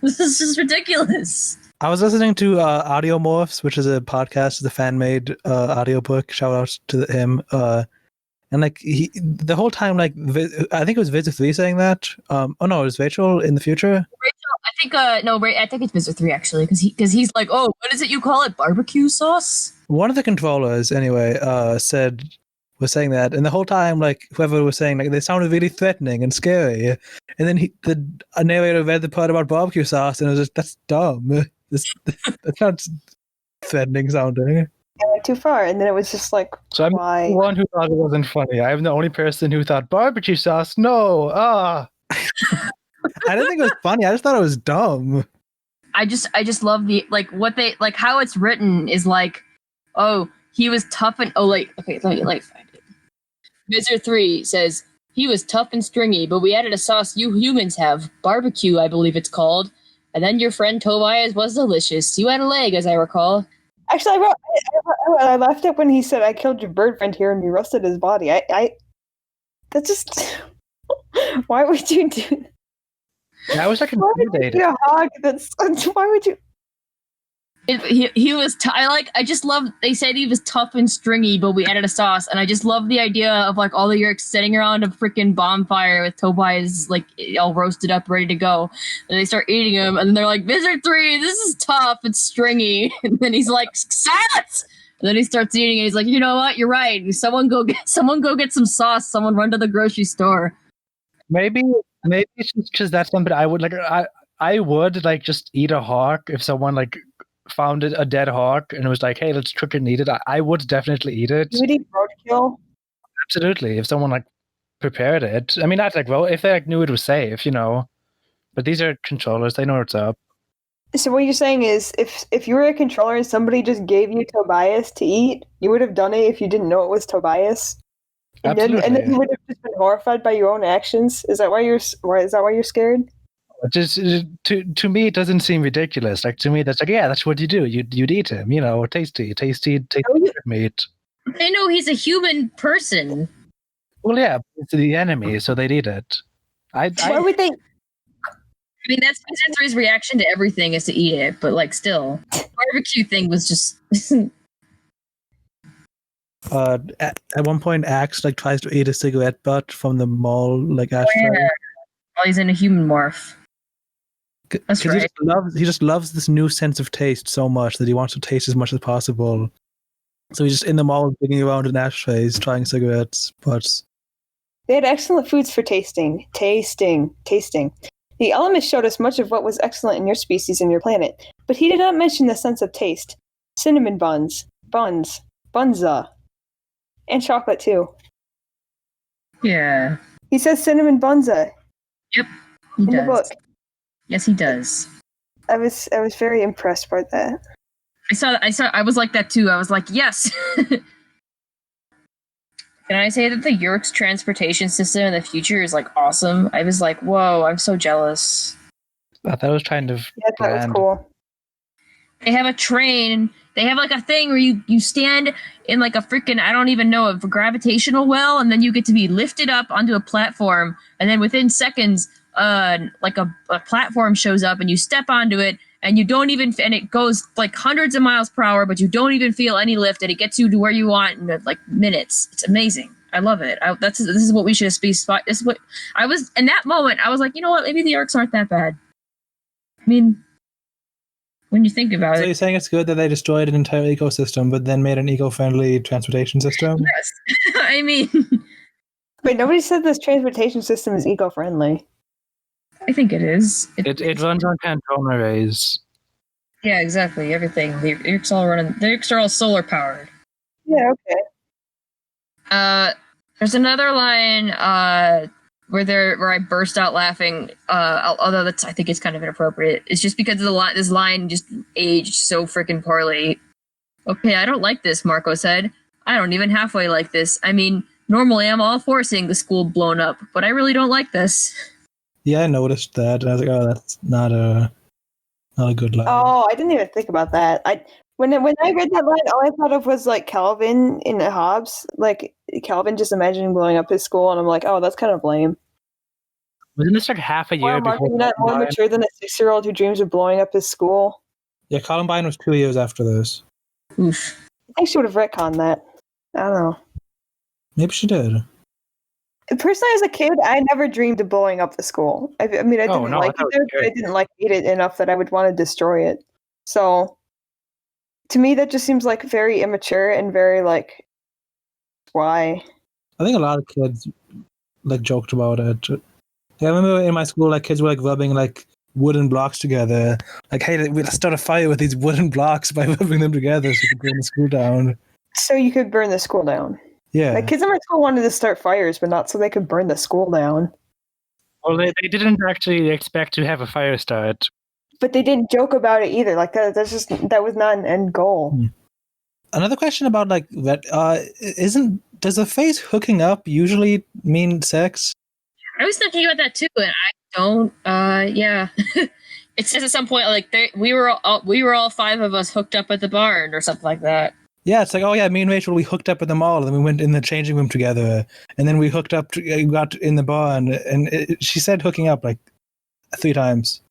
this is just ridiculous. I was listening to Audiomorphs, which is a podcast, the fan-made audiobook. Shout out to him. And like the whole time, like I think it was Visser Three saying that. Oh no, it was Rachel in the future. Rachel, I think it's Visser Three actually, because he's like, oh, what is it you call it? Barbecue sauce? One of the controllers, anyway, was saying that, and the whole time, like whoever was saying, like they sounded really threatening and scary, and then the narrator read the part about barbecue sauce, and it was just, that's dumb. That's not threatening sounding. I went too far, and then it was just like, so I'm why? the one who thought it wasn't funny. I'm the only person who thought barbecue sauce. No, I didn't think it was funny. I just thought it was dumb. I just love the what they how it's written is like, oh, he was tough and okay, let me find it. Visser 3 says he was tough and stringy, but we added a sauce you humans have, barbecue, I believe it's called. And then your friend Tobias was delicious. You had a leg, as I recall. Actually, I laughed at when he said, "I killed your bird friend here and you roasted his body." That's just why would you do? That was like intimidating. A hog. Why would you? He was. I just love. They said he was tough and stringy, but we added a sauce, and I just love the idea of like all the Yeerks sitting around a freaking bonfire with Tobias like all roasted up, ready to go, and they start eating him, and then they're like, "Visser 3, this is tough and stringy," and then he's like, "Silence!" And then he starts eating, and he's like, "You know what? You're right. Someone go get some sauce. Someone run to the grocery store." Maybe it's just that's something I would like. I would like just eat a hawk if someone like found a dead hawk and it was like, hey, let's cook it and eat it. I would definitely eat it. You would eat roadkill? Absolutely. If someone like prepared it. I mean, not like, well, if they like knew it was safe, but these are controllers. They know what's up. So what you're saying is if you were a controller and somebody just gave you Tobias to eat, you would have done it if you didn't know it was Tobias? And then you would have just been horrified by your own actions? Is that why you're scared? Just to me, it doesn't seem ridiculous. Like to me, that's like, yeah, that's what you do. You'd eat him, tasty meat. They know he's a human person. Well, yeah, it's the enemy, so they'd eat it. Why would they? I mean, that's Visser 3's reaction to everything is to eat it, but like still, the barbecue thing was just. At one point, Axe like tries to eat a cigarette butt from the mall like ashtray. Yeah. While he's in a human morph. That's right. He just loves this new sense of taste so much that he wants to taste as much as possible. So he's just in the mall digging around in ashtrays, trying cigarettes, butts. They had excellent foods for tasting. The Ellimist showed us much of what was excellent in your species and your planet, but he did not mention the sense of taste. Cinnamon bunza, and chocolate too. Yeah. He says cinnamon bunza. Yep, he does. The book. Yes, he does. I was very impressed by that. I was like that too. I was like, yes. Can I say that the Yeerks transportation system in the future is like awesome? I was like, whoa, I'm so jealous. I thought it was kind of that was cool. They have a train. They have like a thing where you stand in like a freaking, I don't even know, a gravitational well, and then you get to be lifted up onto a platform, and then within seconds, like a platform shows up, and you step onto it, and and it goes like hundreds of miles per hour, but you don't even feel any lift, and it gets you to where you want in like minutes. It's amazing. I love it. This is what we should be. This is what I was in that moment. I was like, you know what? Maybe the arcs aren't that bad. I mean, when you think about So it. you're saying it's good that they destroyed an entire ecosystem, but then made an eco-friendly transportation system? Yes. I mean, Wait, nobody said this transportation system is eco-friendly. I think it is. It runs on Cantona rays. Yeah, exactly. Everything. The arcs all running. The arcs are all solar powered. Yeah, okay. There's another line where I burst out laughing. Although I think it's kind of inappropriate. It's just because this line just aged so freaking poorly. Okay, I don't like this, Marco said. I don't even halfway like this. I mean, normally I'm all for seeing the school blown up, but I really don't like this. Yeah, I noticed that. And I was like, oh, that's not a good line. Oh, I didn't even think about that. When I read that line, all I thought of was like Calvin in Hobbes, like Calvin just imagining blowing up his school, and I'm like, oh, that's kind of lame. Wasn't this like half a year Wow, Mark, before? you're not more Columbine? mature than a 6-year-old who dreams of blowing up his school. Yeah, Columbine was 2 years after this. Oof. I think she would have retconned that. I don't know. Maybe she did. Personally, as a kid, I never dreamed of blowing up the school. I mean, I didn't like it there, but I didn't like it enough that I would want to destroy it. So, to me, that just seems like very immature and very like, why? I think a lot of kids like joked about it. Yeah, I remember in my school, like kids were like rubbing like wooden blocks together. Like, hey, let's start a fire with these wooden blocks by rubbing them together so we can burn the school down. So you could burn the school down. Yeah. Like kids in my school wanted to start fires, but not so they could burn the school down. Well, they didn't actually expect to have a fire start. But they didn't joke about it either. Like that was not an end goal. Another question about like that does the phrase hooking up usually mean sex? I was thinking about that too, and I don't. Yeah. It says at some point like we were all 5 of us hooked up at the barn or something like that. Yeah, it's like, oh yeah, me and Rachel, we hooked up at the mall, and then we went in the changing room together, and then we hooked up, got in the barn, and she said hooking up like 3 times.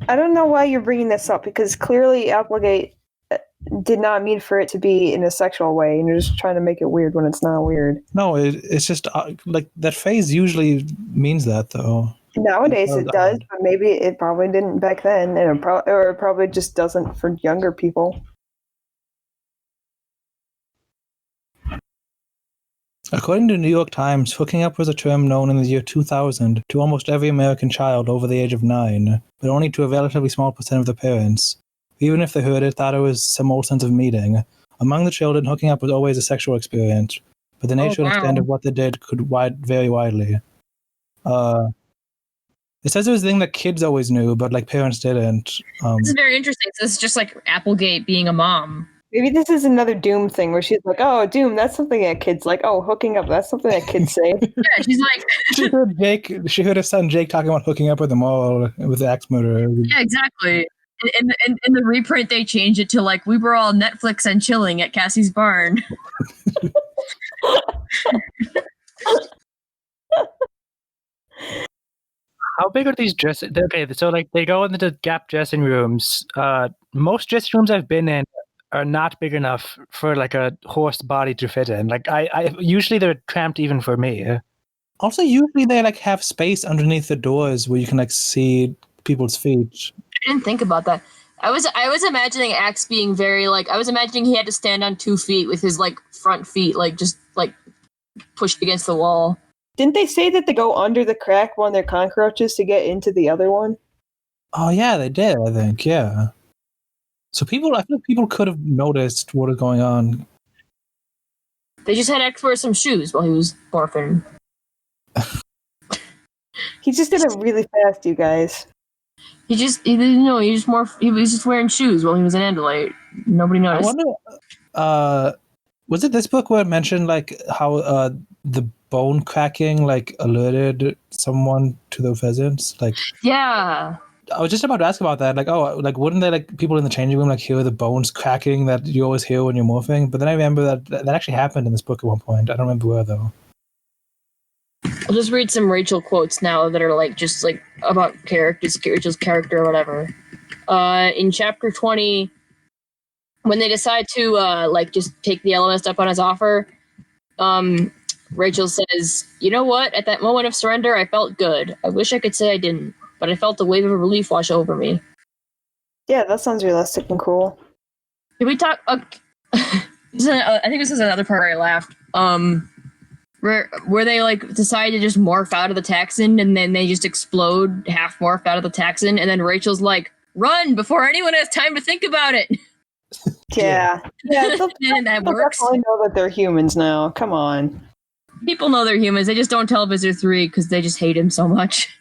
I don't know why you're bringing this up, because clearly Applegate did not mean for it to be in a sexual way, and you're just trying to make it weird when it's not weird. No, it's just like that phrase usually means that, though. Nowadays it does, but maybe it probably didn't back then, and it probably just doesn't for younger people. According to the New York Times, hooking up was a term known in the year 2000 to almost every American child over the age of 9, but only to a relatively small percent of the parents. Even if they heard it, thought it was some old sense of meeting. Among the children, hooking up was always a sexual experience, but the nature and extent of what they did could vary widely. It says it was a thing that kids always knew, but like parents didn't. This is very interesting. So this is just like Applegate being a mom. Maybe this is another Doom thing where she's like, "Oh, Doom, that's something that kids like. Oh, hooking up, that's something that kids say." Yeah, she's like, she heard her son Jake talking about hooking up with them all with the axe murderer. Yeah, exactly. In the reprint, they changed it to like we were all Netflix and chilling at Cassie's barn. How big are these dressing? Okay, so like they go into the Gap dressing rooms. Most dressing rooms I've been in are not big enough for like a horse body to fit in. Like I usually they're cramped even for me. Also, usually they like have space underneath the doors where you can like see people's feet. I didn't think about that. I was imagining Axe being very like I was imagining he had to stand on 2 feet with his like front feet like just like pushed against the wall. Didn't they say that they go under the crack when they're cockroaches to get into the other one? Oh yeah, they did. I think yeah. So I feel like people could have noticed what was going on. They just had Axe wear some shoes while he was morphing. He just did it really fast, you guys. He was just wearing shoes while he was an Andalite. Nobody noticed. I wonder, was it this book where it mentioned like how the bone cracking like alerted someone to the pheasants? Like, yeah. I was just about to ask about that. Like, oh, like wouldn't they like people in the changing room like hear the bones cracking that you always hear when you're morphing? But then I remember that actually happened in this book at one point. I don't remember where though. I'll just read some Rachel quotes now that are like just like about Rachel's character or whatever. In chapter 20, when they decide to like just take the Ellimist up on his offer, Rachel says, "You know what? At that moment of surrender, I felt good. I wish I could say I didn't, but I felt a wave of relief wash over me." Yeah, that sounds realistic and cool. Can we talk? I think this is another part where I laughed. Where they like decide to just morph out of the Taxon, and then they just explode, half morphed out of the Taxon, and then Rachel's like, "Run before anyone has time to think about it." Yeah. And that works. I know that they're humans now. Come on. People know they're humans. They just don't tell Visser 3 because they just hate him so much.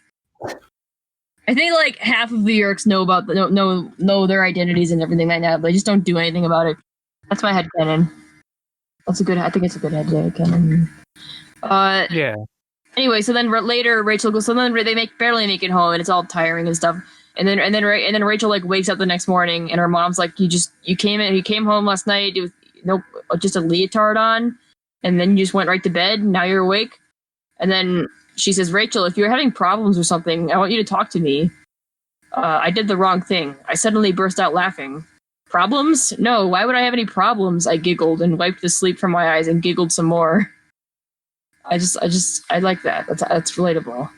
I think like half of the Yeerks know about know their identities and everything like that, but they just don't do anything about it. That's my headcanon. I think it's a good headcanon. Yeah. Anyway, so then later Rachel goes. So then they barely make it home, and it's all tiring and stuff. And then Rachel like wakes up the next morning, and her mom's like, "You came home last night with just a leotard on, and then you just went right to bed. And now you're awake." And then she says, "Rachel, if you're having problems or something, I want you to talk to me. I did the wrong thing." I suddenly burst out laughing. "Problems? No, why would I have any problems?" I giggled and wiped the sleep from my eyes and giggled some more. I like that. That's relatable.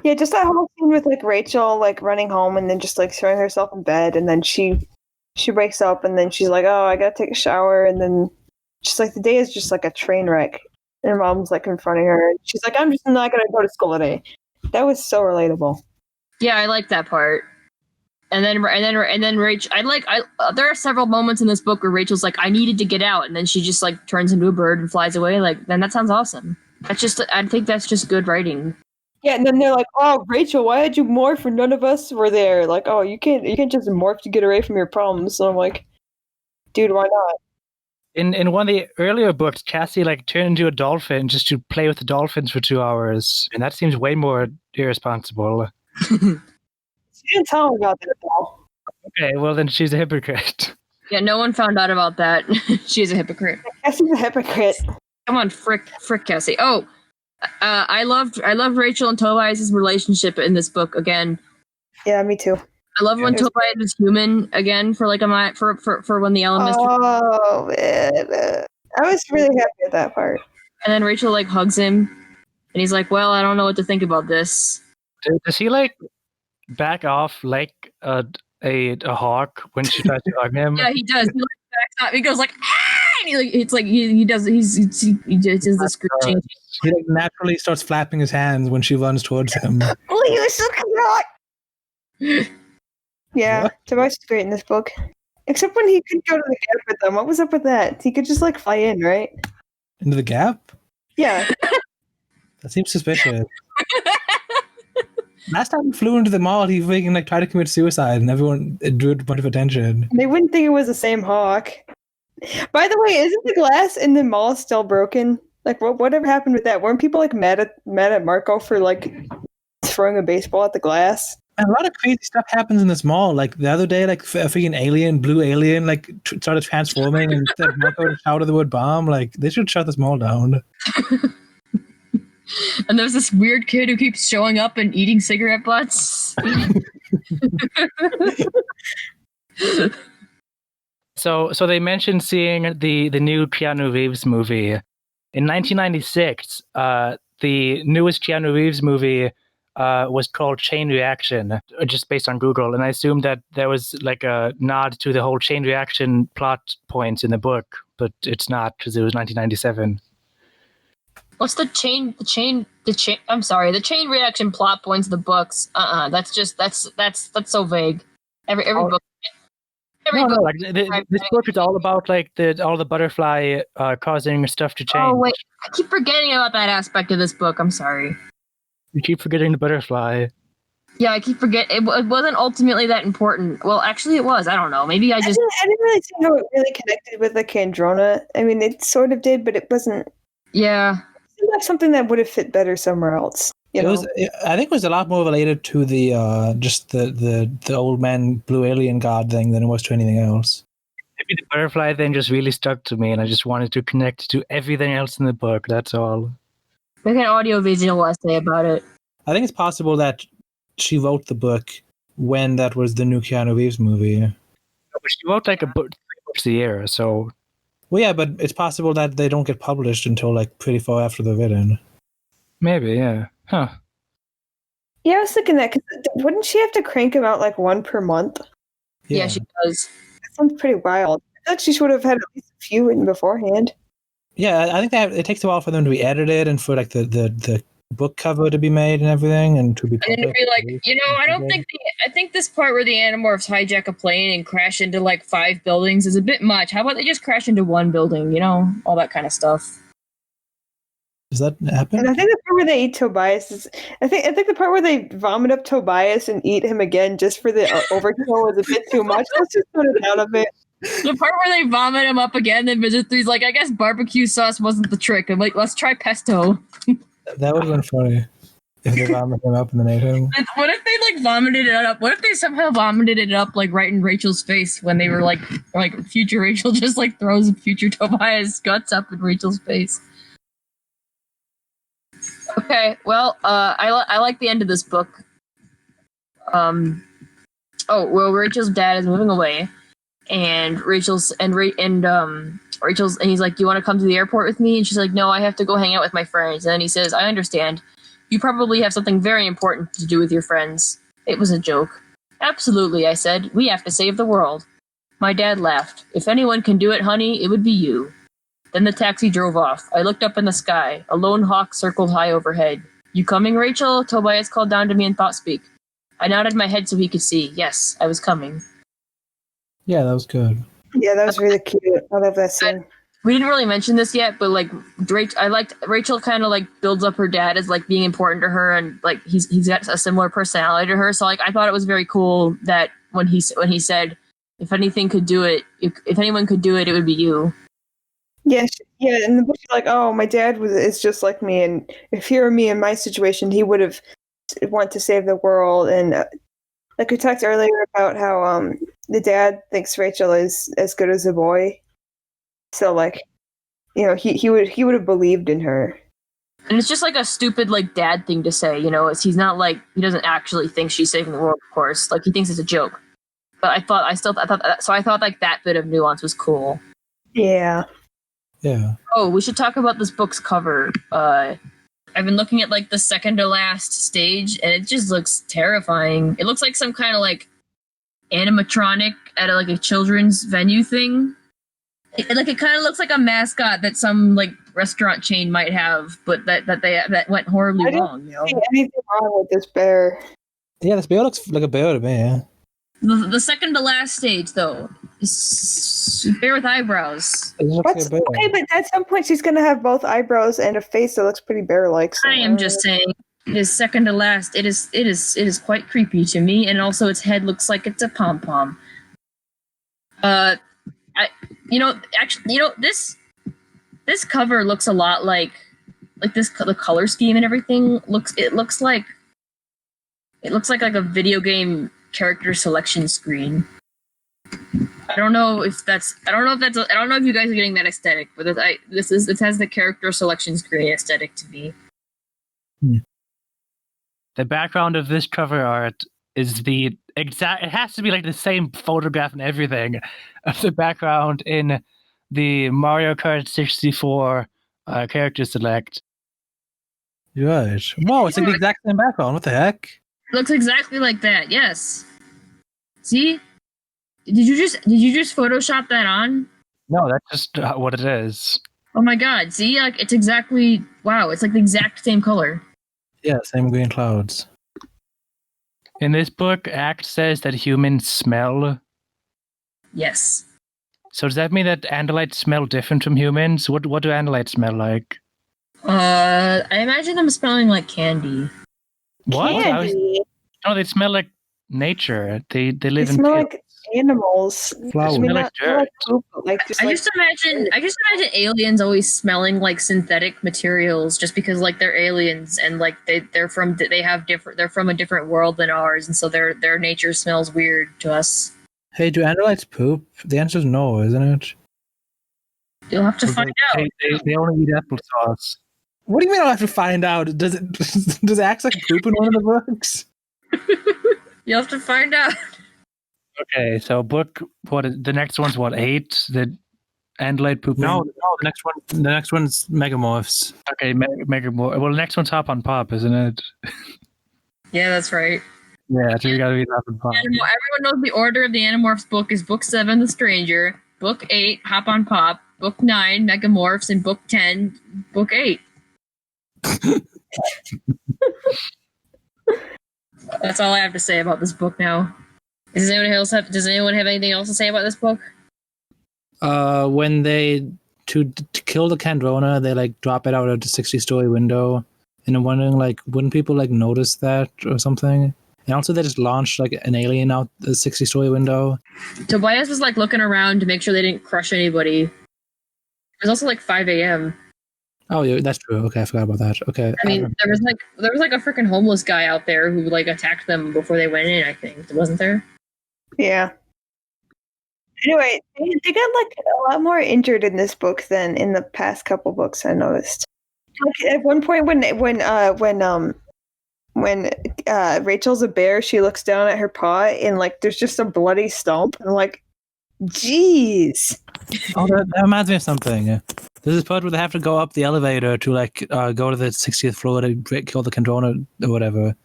Yeah, just that whole scene with like Rachel like running home and then just like throwing herself in bed, and then she wakes up and then she's like, "Oh, I gotta take a shower," and then just like the day is just like a train wreck. And her mom's like confronting her, and she's like, "I'm just not gonna go to school today." That was so relatable. Yeah, I like that part. And then Rachel, there are several moments in this book where Rachel's like, "I needed to get out," and then she just like turns into a bird and flies away. Like, then that sounds awesome. I think that's just good writing. Yeah, and then they're like, "Oh, Rachel, why did you morph when none of us were there?" Like, "Oh, you can't just morph to get away from your problems." So I'm like, dude, why not? In one of the earlier books, Cassie like turned into a dolphin just to play with the dolphins for 2 hours, and that seems way more irresponsible. She didn't tell me about that at all. Okay, well then she's a hypocrite. Yeah, no one found out about that. She's a hypocrite. Cassie's a hypocrite. Come on, frick Cassie. Oh, I loved Rachel and Tobias' relationship in this book again. Yeah, me too. I love when Tobias is human again for like for when the Ellimist. Oh man, I was really happy at that part. And then Rachel like hugs him, and he's like, "Well, I don't know what to think about this." Does he like back off like a hawk when she tries to hug him? Yeah, he does. He like backs up. He goes like, "Ah!" And he does. He just does this screeching. He like naturally starts flapping his hands when she runs towards him. Oh, he was so cute. Yeah, What? Tobias is great in this book. Except when he couldn't go to the gap with them. What was up with that? He could just like fly in, right? Into the gap? Yeah. That seems suspicious. Last time he flew into the mall, he freaking like tried to commit suicide, and everyone drew a bunch of attention. They wouldn't think it was the same hawk. By the way, isn't the glass in the mall still broken? Like, whatever happened with that? Weren't people like mad at Marco for like throwing a baseball at the glass? And a lot of crazy stuff happens in this mall. Like the other day, like a freaking blue alien, like started transforming, and instead of Marco to shout the word bomb, like they should shut this mall down. And there's this weird kid who keeps showing up and eating cigarette butts. So they mentioned seeing the new Keanu Reeves movie. In 1996, the newest Keanu Reeves movie was called Chain Reaction, just based on Google. And I assumed that there was like a nod to the whole chain reaction plot points in the book, but it's not because it was 1997. What's the chain reaction plot points of the books? That's so vague. Every book. Like, this book is all about like all the butterfly causing stuff to change. Oh wait, I keep forgetting about that aspect of this book. I'm sorry. You keep forgetting the butterfly. Yeah, I keep forgetting. It wasn't ultimately that important. Well, actually, it was. I don't know. Maybe I just. I didn't really see how it really connected with the Kandrona. I mean, it sort of did, but it wasn't. Yeah. It seemed like something that would have fit better somewhere else. I think it was a lot more related to the just the old man blue alien god thing than it was to anything else. Maybe the butterfly thing just really stuck to me, and I just wanted to connect to everything else in the book. That's all. Make an audio-visual essay about it. I think it's possible that she wrote the book when that was the new Keanu Reeves movie. But she wrote like a book 3 books a year, so Well, yeah, but it's possible that they don't get published until like pretty far after they're written. Maybe, yeah. Huh. Yeah, I was thinking that, because wouldn't she have to crank them out like one per month? Yeah, she does. That sounds pretty wild. I feel like she should have had at least a few written beforehand. Yeah, I think it takes a while for them to be edited and for like the book cover to be made and everything and to be And then to be like, I think this part where the Animorphs hijack a plane and crash into like 5 buildings is a bit much. How about they just crash into one building, all that kind of stuff. Does that happen? And I think the part where they eat Tobias is, I think the part where they vomit up Tobias and eat him again just for the overkill was a bit too much. Let's just put it down a bit. The part where they vomit him up again, then Visser Three's like, I guess barbecue sauce wasn't the trick. I'm like, let's try pesto. That would have been funny if they vomited him up and then ate him. What if they like vomited it up? What if they somehow vomited it up like right in Rachel's face when they were like future Rachel just like throws future Tobias guts up in Rachel's face? Okay, well, I like the end of this book. Rachel's dad is moving away, and Rachel's and he's like, "Do you want to come to the airport with me?" And she's like, "No, I have to go hang out with my friends." And then he says, "I understand. You probably have something very important to do with your friends." It was a joke. "Absolutely," I said. "We have to save the world." My dad laughed. "If anyone can do it, honey, it would be you." Then the taxi drove off. I looked up in the sky. A lone hawk circled high overhead. "You coming, Rachel?" Tobias called down to me in thought-speak. I nodded my head so he could see. Yes, I was coming. Yeah, that was good. Yeah, that was really cute. I love that scene. We didn't really mention this yet, but like I liked Rachel kind of like builds up her dad as like being important to her, and like he's got a similar personality to her. So like I thought it was very cool that when he said, if anything could do it, if anyone could do it, it would be you. Yeah, in the book, you're like, oh, my dad is just like me, and if he were me in my situation, he would have want to save the world. And like we talked earlier about how the dad thinks Rachel is as good as a boy, so like, he would have believed in her. And it's just like a stupid like dad thing to say, he's not like, he doesn't actually think she's saving the world, of course. Like he thinks it's a joke. But I thought like that bit of nuance was cool. Yeah. Yeah. Oh, we should talk about this book's cover. I've been looking at like the second to last stage, and it just looks terrifying. It looks like some kind of like animatronic at a children's venue thing. It kind of looks like a mascot that some like restaurant chain might have, but that went horribly wrong. I don't see anything wrong with this bear. Yeah, this bear looks like a bear to me. Yeah. The second to last stage, though, is a bear with eyebrows. Okay, but at some point she's gonna have both eyebrows and a face that looks pretty bear-like. So I am just saying, it is second to last. It is quite creepy to me, and also its head looks like it's a pom pom. This cover looks a lot like this. The color scheme and everything looks like a video game character selection screen. I don't know if you guys are getting that aesthetic, but it has the character selection screen aesthetic to me. The background of this cover art is the exact. It has to be like the same photograph and everything of the background in the Mario Kart 64 character select. Right. Whoa, it's like the exact same background. What the heck? Looks exactly like that. Yes. See? Did you just Photoshop that on? No, that's just what it is. Oh my god! See, like it's exactly it's like the exact same color. Yeah, same green clouds. In this book, Act says that humans smell. Yes. So does that mean that Andalites smell different from humans? What do Andalites smell like? I imagine them smelling like candy. What? Candy. No, they smell like nature. They live in smell pits. like animals. Flowers. Smell like dirt. I just imagine aliens always smelling like synthetic materials, just because like they're aliens and like they're from a different world than ours, and so their nature smells weird to us. Hey, do Andalites poop? The answer is no, isn't it? You'll have to find out. They only eat applesauce. What do you mean I have to find out? Does Axe like poop in one of the books? You'll have to find out. Okay, so the next one's 8? Andalite pooping. No, the next one's Megamorphs. Okay, Megamorph. Well, the next one's Hop on Pop, isn't it? Yeah, that's right. Yeah, so you gotta be Hop on Pop. Everyone knows the order of the Animorphs book is Book 7, The Stranger, Book 8, Hop on Pop, Book 9, Megamorphs, and Book 10, Book 8. That's all I have to say about this book now. Does anyone have anything else to say about this book? When they to kill the Kandrona, they like drop it out of the 60-story window, and I'm wondering like, wouldn't people like notice that or something? And also, they just launched like an alien out the 60-story window. Tobias was like looking around to make sure they didn't crush anybody. It was also like 5 a.m. Oh, yeah, that's true. Okay, I forgot about that. Okay, I mean, there was like a freaking homeless guy out there who like attacked them before they went in. I think, wasn't there? Yeah. Anyway, they got like a lot more injured in this book than in the past couple books. I noticed. Like at one point, when Rachel's a bear, she looks down at her paw and like there's just a bloody stump. I'm like, jeez. Oh, that reminds me of something. There's this part where they have to go up the elevator to like go to the 60th floor to kill the Kandrona or whatever,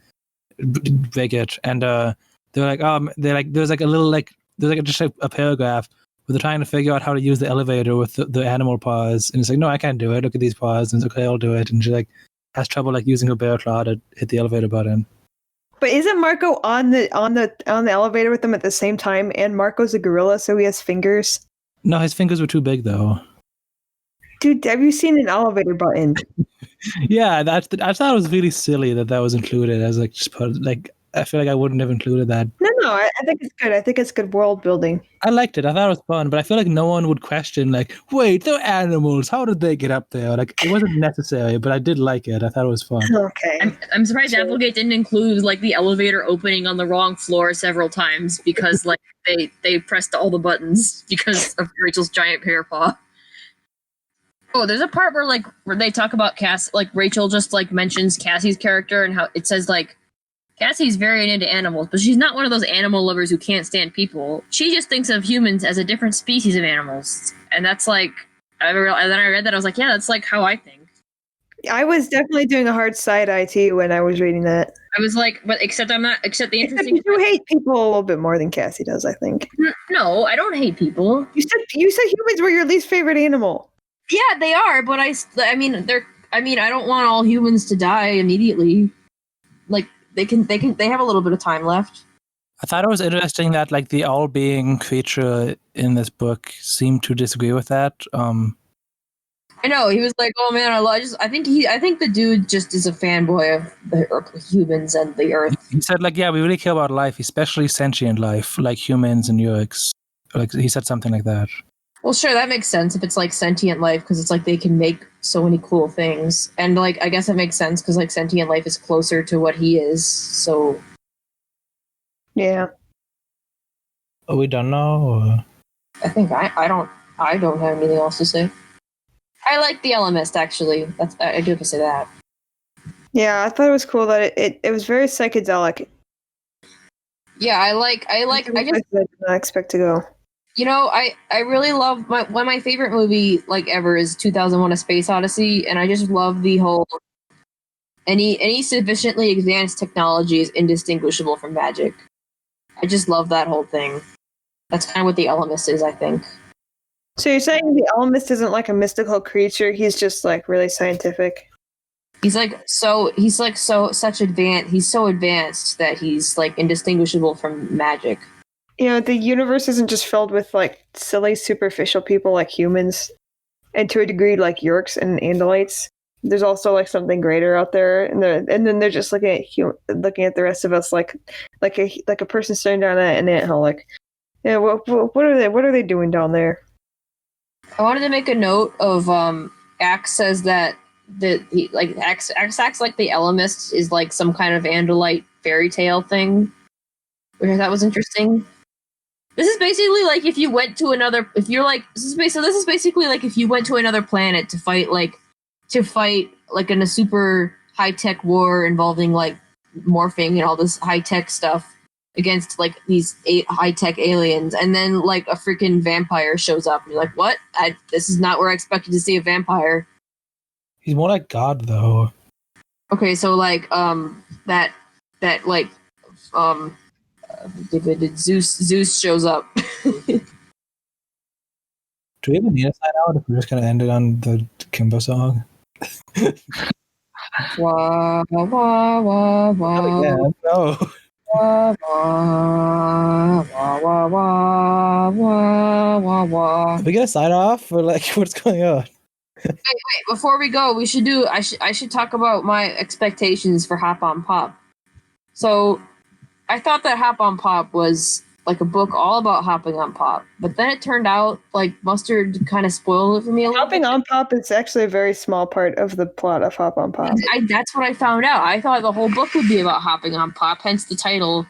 break it, and there's like a little like there's like just a paragraph where they're trying to figure out how to use the elevator with the animal paws, and it's like, no, I can't do it. Look at these paws, and it's okay, I'll do it, and she like has trouble like using her bear claw to hit the elevator button. But isn't Marco on the elevator with them at the same time? And Marco's a gorilla, so he has fingers. No, his fingers were too big though. Dude, have you seen an elevator button? Yeah, I thought it was really silly that was included. I was like, just put like, I feel like I wouldn't have included that. No, I think it's good. I think it's good world building. I liked it. I thought it was fun, but I feel like no one would question like, wait, they're animals. How did they get up there? Like, it wasn't necessary, but I did like it. I thought it was fun. Okay. I'm surprised Applegate didn't include like the elevator opening on the wrong floor several times because like they pressed all the buttons because of Rachel's giant pear paw. Oh, there's a part where they talk about Cass, like Rachel just like mentions Cassie's character and how it says like Cassie's very into animals, but she's not one of those animal lovers who can't stand people. She just thinks of humans as a different species of animals, and that's like and then I read that I was like, yeah, that's like how I think. I was definitely doing a hard side eye too when I was reading that. I was like, but except the interesting. You hate people a little bit more than Cassie does, I think. No, I don't hate people. You said humans were your least favorite animal. Yeah, they are, but I mean, I don't want all humans to die immediately. Like they have a little bit of time left. I thought it was interesting that like the all-being creature in this book seemed to disagree with that. I know, he was like, "Oh man, I think the dude just is a fanboy of the Earth, humans and the Earth." He said like, "Yeah, we really care about life, especially sentient life, like humans and Urix." Like he said something like that. Well, sure, that makes sense if it's like sentient life because it's like they can make so many cool things, and like I guess it makes sense because like sentient life is closer to what he is. So, yeah. Are we done now? Or? I think I don't have anything else to say. I like the Ellimist actually. I do have to say that. Yeah, I thought it was cool that it was very psychedelic. Yeah, I just did not expect to go. You know, I really love one of my favorite movie like ever is 2001: A Space Odyssey, and I just love the whole any sufficiently advanced technology is indistinguishable from magic. I just love that whole thing. That's kind of what the Ellimist is, I think. So you're saying the Ellimist isn't like a mystical creature? He's just like really scientific. He's so advanced. He's so advanced that he's like indistinguishable from magic. You know, the universe isn't just filled with like silly, superficial people like humans, and to a degree like Yorks and Andalites. There's also like something greater out there, and then they're just looking at the rest of us like a person staring down at an anthill. Like, yeah, what are they doing down there? I wanted to make a note of Axe says that Axe acts like the Ellimist is like some kind of Andalite fairy tale thing, which I thought was interesting. This is basically like if you went to another. If you're like this is basically like if you went to another planet to fight like in a super high tech war involving like morphing and all this high tech stuff. against like these high-tech aliens, and then like a freaking vampire shows up, and you're like, what? This is not where I expected to see a vampire. He's more like God, though. Okay, so like that like Zeus shows up. Do we even need a sign out if we're just gonna end it on the Kimbo song? Wah, wah, wah, wah, wah. Yeah, no. Wah, wah, wah, wah, wah, wah, wah, wah. Are we gonna sign off or like what's going on? Wait, before we go, we should do. I should talk about my expectations for Hop on Pop. So, I thought that Hop on Pop was like a book all about hopping on pop, but then it turned out like Mustard kind of spoiled it for me a little Hopping bit. on Pop is actually a very small part of the plot of Hop on Pop. That's what I found out. I thought the whole book would be about hopping on pop, hence the title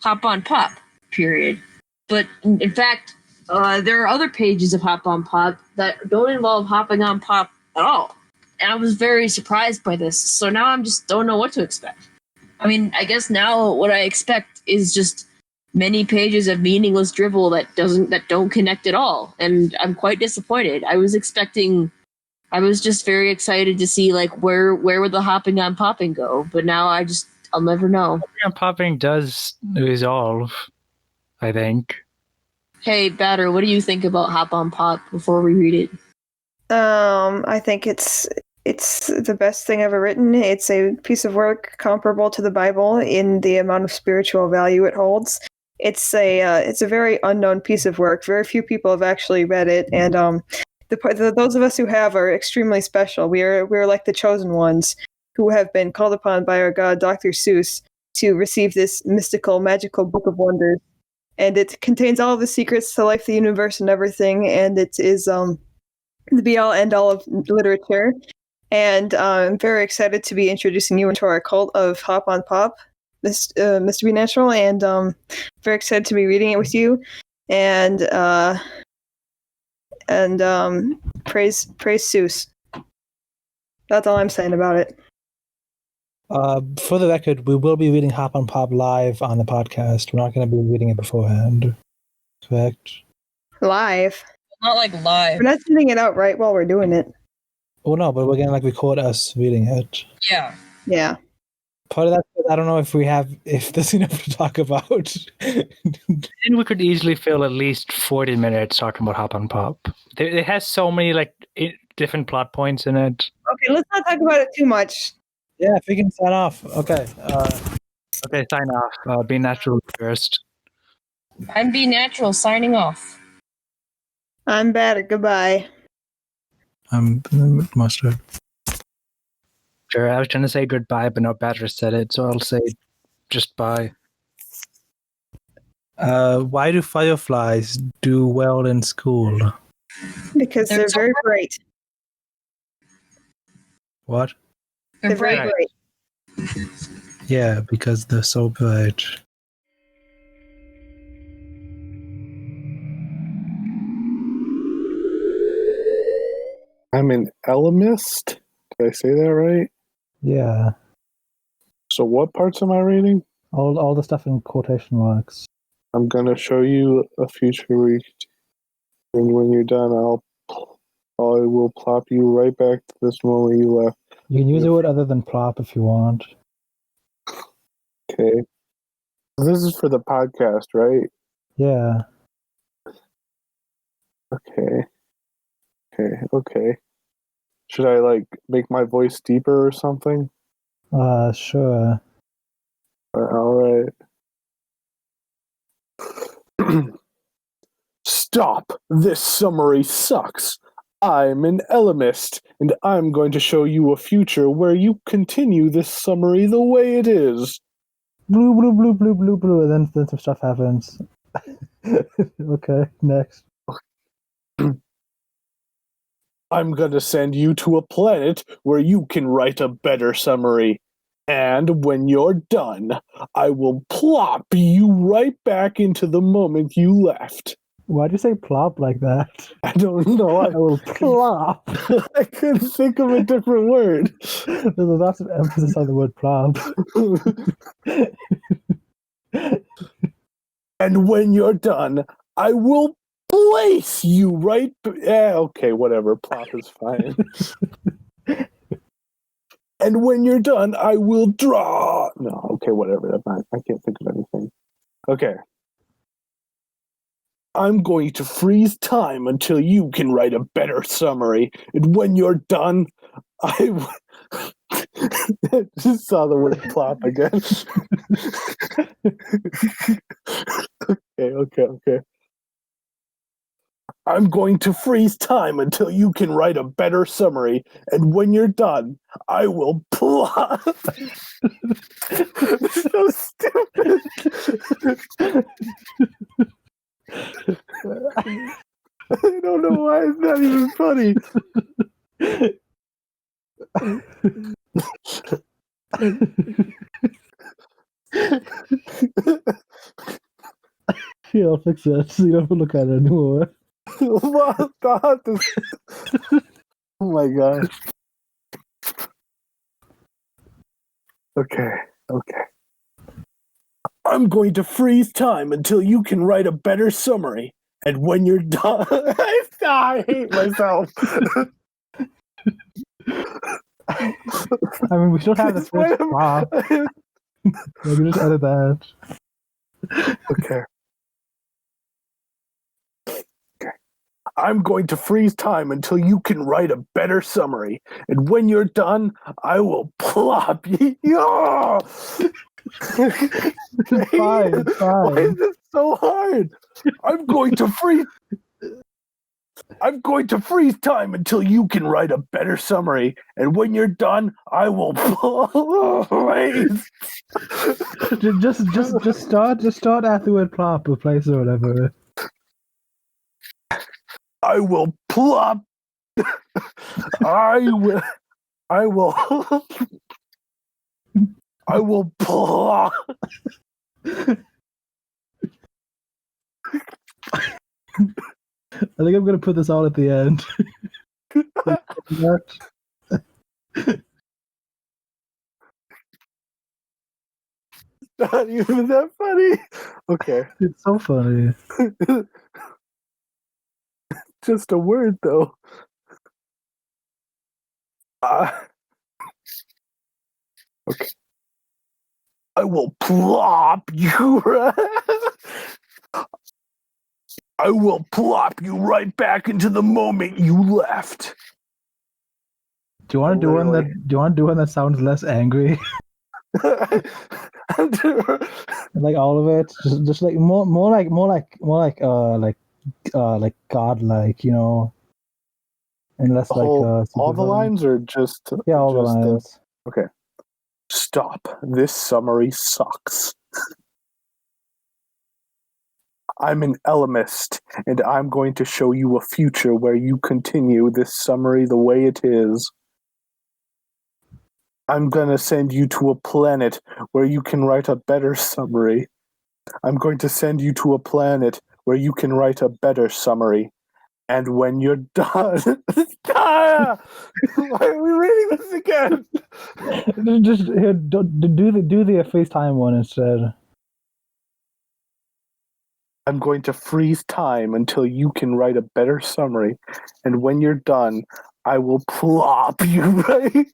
Hop on Pop, period. But in fact, there are other pages of Hop on Pop that don't involve hopping on pop at all. And I was very surprised by this. So now I just don't know what to expect. I mean, I guess now what I expect is just many pages of meaningless drivel that don't connect at all, and I'm quite disappointed. I was just very excited to see like where would the hopping on popping go, but now I'll never know. Hopping on popping does resolve, I think. Hey, Batter, what do you think about Hop on Pop before we read it? I think it's the best thing ever written. It's a piece of work comparable to the Bible in the amount of spiritual value it holds. It's a very unknown piece of work. Very few people have actually read it, and those of us who have are extremely special. We're like the chosen ones who have been called upon by our god, Dr. Seuss, to receive this mystical, magical book of wonders. And it contains all of the secrets to life, the universe, and everything. And it is the be-all, end-all of literature. And I'm very excited to be introducing you into our cult of Hop on Pop, Mr. B Natural, and very excited to be reading it with you. And praise Seuss. That's all I'm saying about it. For the record, we will be reading Hop on Pop live on the podcast. We're not going to be reading it beforehand. Correct? Live. Not like live. We're not sending it out right while we're doing it. Oh no, but we're going to like record us reading it. Yeah. Yeah. Part of that, I don't know if there's enough to talk about. I think we could easily fill at least 40 minutes talking about Hop on Pop. It has so many like different plot points in it. Okay, let's not talk about it too much. Yeah, if we can sign off. Okay. Okay, sign off. Be natural first. I'm Be Natural signing off. I'm Batter. Goodbye. I'm Mustard. Sure, I was trying to say goodbye, but no Badger said it, so I'll say just bye. Why do fireflies do well in school? Because they're very bright. What? They're very bright. bright. Yeah, because they're so bright. I'm an Ellimist. Did I say that right? Yeah. So what parts am I reading? All the stuff in quotation marks. I'm gonna show you a future week, and when you're done, I will plop you right back to this moment you left. You can use a word other than plop if you want. Okay. This is for the podcast, right? Yeah. Okay. Should I like make my voice deeper or something? Sure. All right. Stop! This summary sucks. I'm an Ellimist, and I'm going to show you a future where you continue this summary the way it is. Blue, blue, blue, blue, blue, blue, and then some stuff happens. Okay, next. I'm going to send you to a planet where you can write a better summary. And when you're done, I will plop you right back into the moment you left. Why'd you say plop like that? I don't know. I will plop. I couldn't think of a different word. There's lots of emphasis on the word plop. And when you're done, I will place you right. Okay, whatever. Plop is fine. And when you're done, I will draw. No, okay, whatever. I can't think of anything. Okay. I'm going to freeze time until you can write a better summary. And when you're done, I just saw the word plop again. Okay. I'm going to freeze time until you can write a better summary. And when you're done, I will plop. So stupid. I don't know why it's not even funny. Yeah, I'll fix that so you don't have to look at it anymore. What the? Oh my god. Okay. I'm going to freeze time until you can write a better summary. And when you're done, I hate myself. I mean, we still have the first prop. Maybe just edit that. Okay. I'm going to freeze time until you can write a better summary. And when you're done, I will plop you. Fine. Why is this so hard? I'm going to freeze time until you can write a better summary. And when you're done, I will just start after the word plop or place or whatever. I will plop. I will plop. I think I'm gonna put this all at the end. Not even that funny. Okay. It's so funny. Just a word, though. Okay. I will plop you. I will plop you right back into the moment you left. Do you want to do one that? Do you want to do one that sounds less angry? Like all of it, just like more like godlike, you know, and less all the lines are just all the lines. Okay. Stop. This summary sucks. I'm an Ellimist, and I'm going to show you a future where you continue this summary the way it is. I'm going to send you to a planet where you can write a better summary. I'm going to send you to a planet where you can write a better summary. And when you're done... Why are we reading this again? Just here, do the FaceTime one instead. I'm going to freeze time until you can write a better summary. And when you're done, I will plop you right...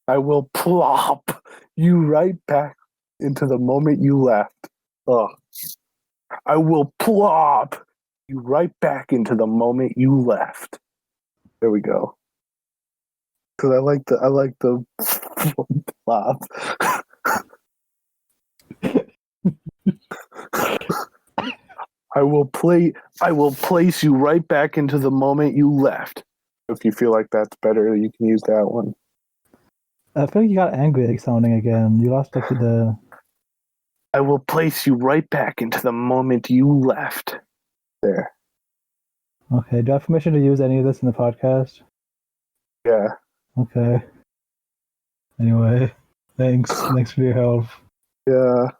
I will plop you right back into the moment you left. Ugh. I will plop you right back into the moment you left. There we go. Because I like the plop. I will place you right back into the moment you left. If you feel like that's better, you can use that one. I feel like you got angry sounding again. You lost like the... I will place you right back into the moment you left. There. Okay, do I have permission to use any of this in the podcast? Yeah. Okay. Anyway, thanks for your help. Yeah.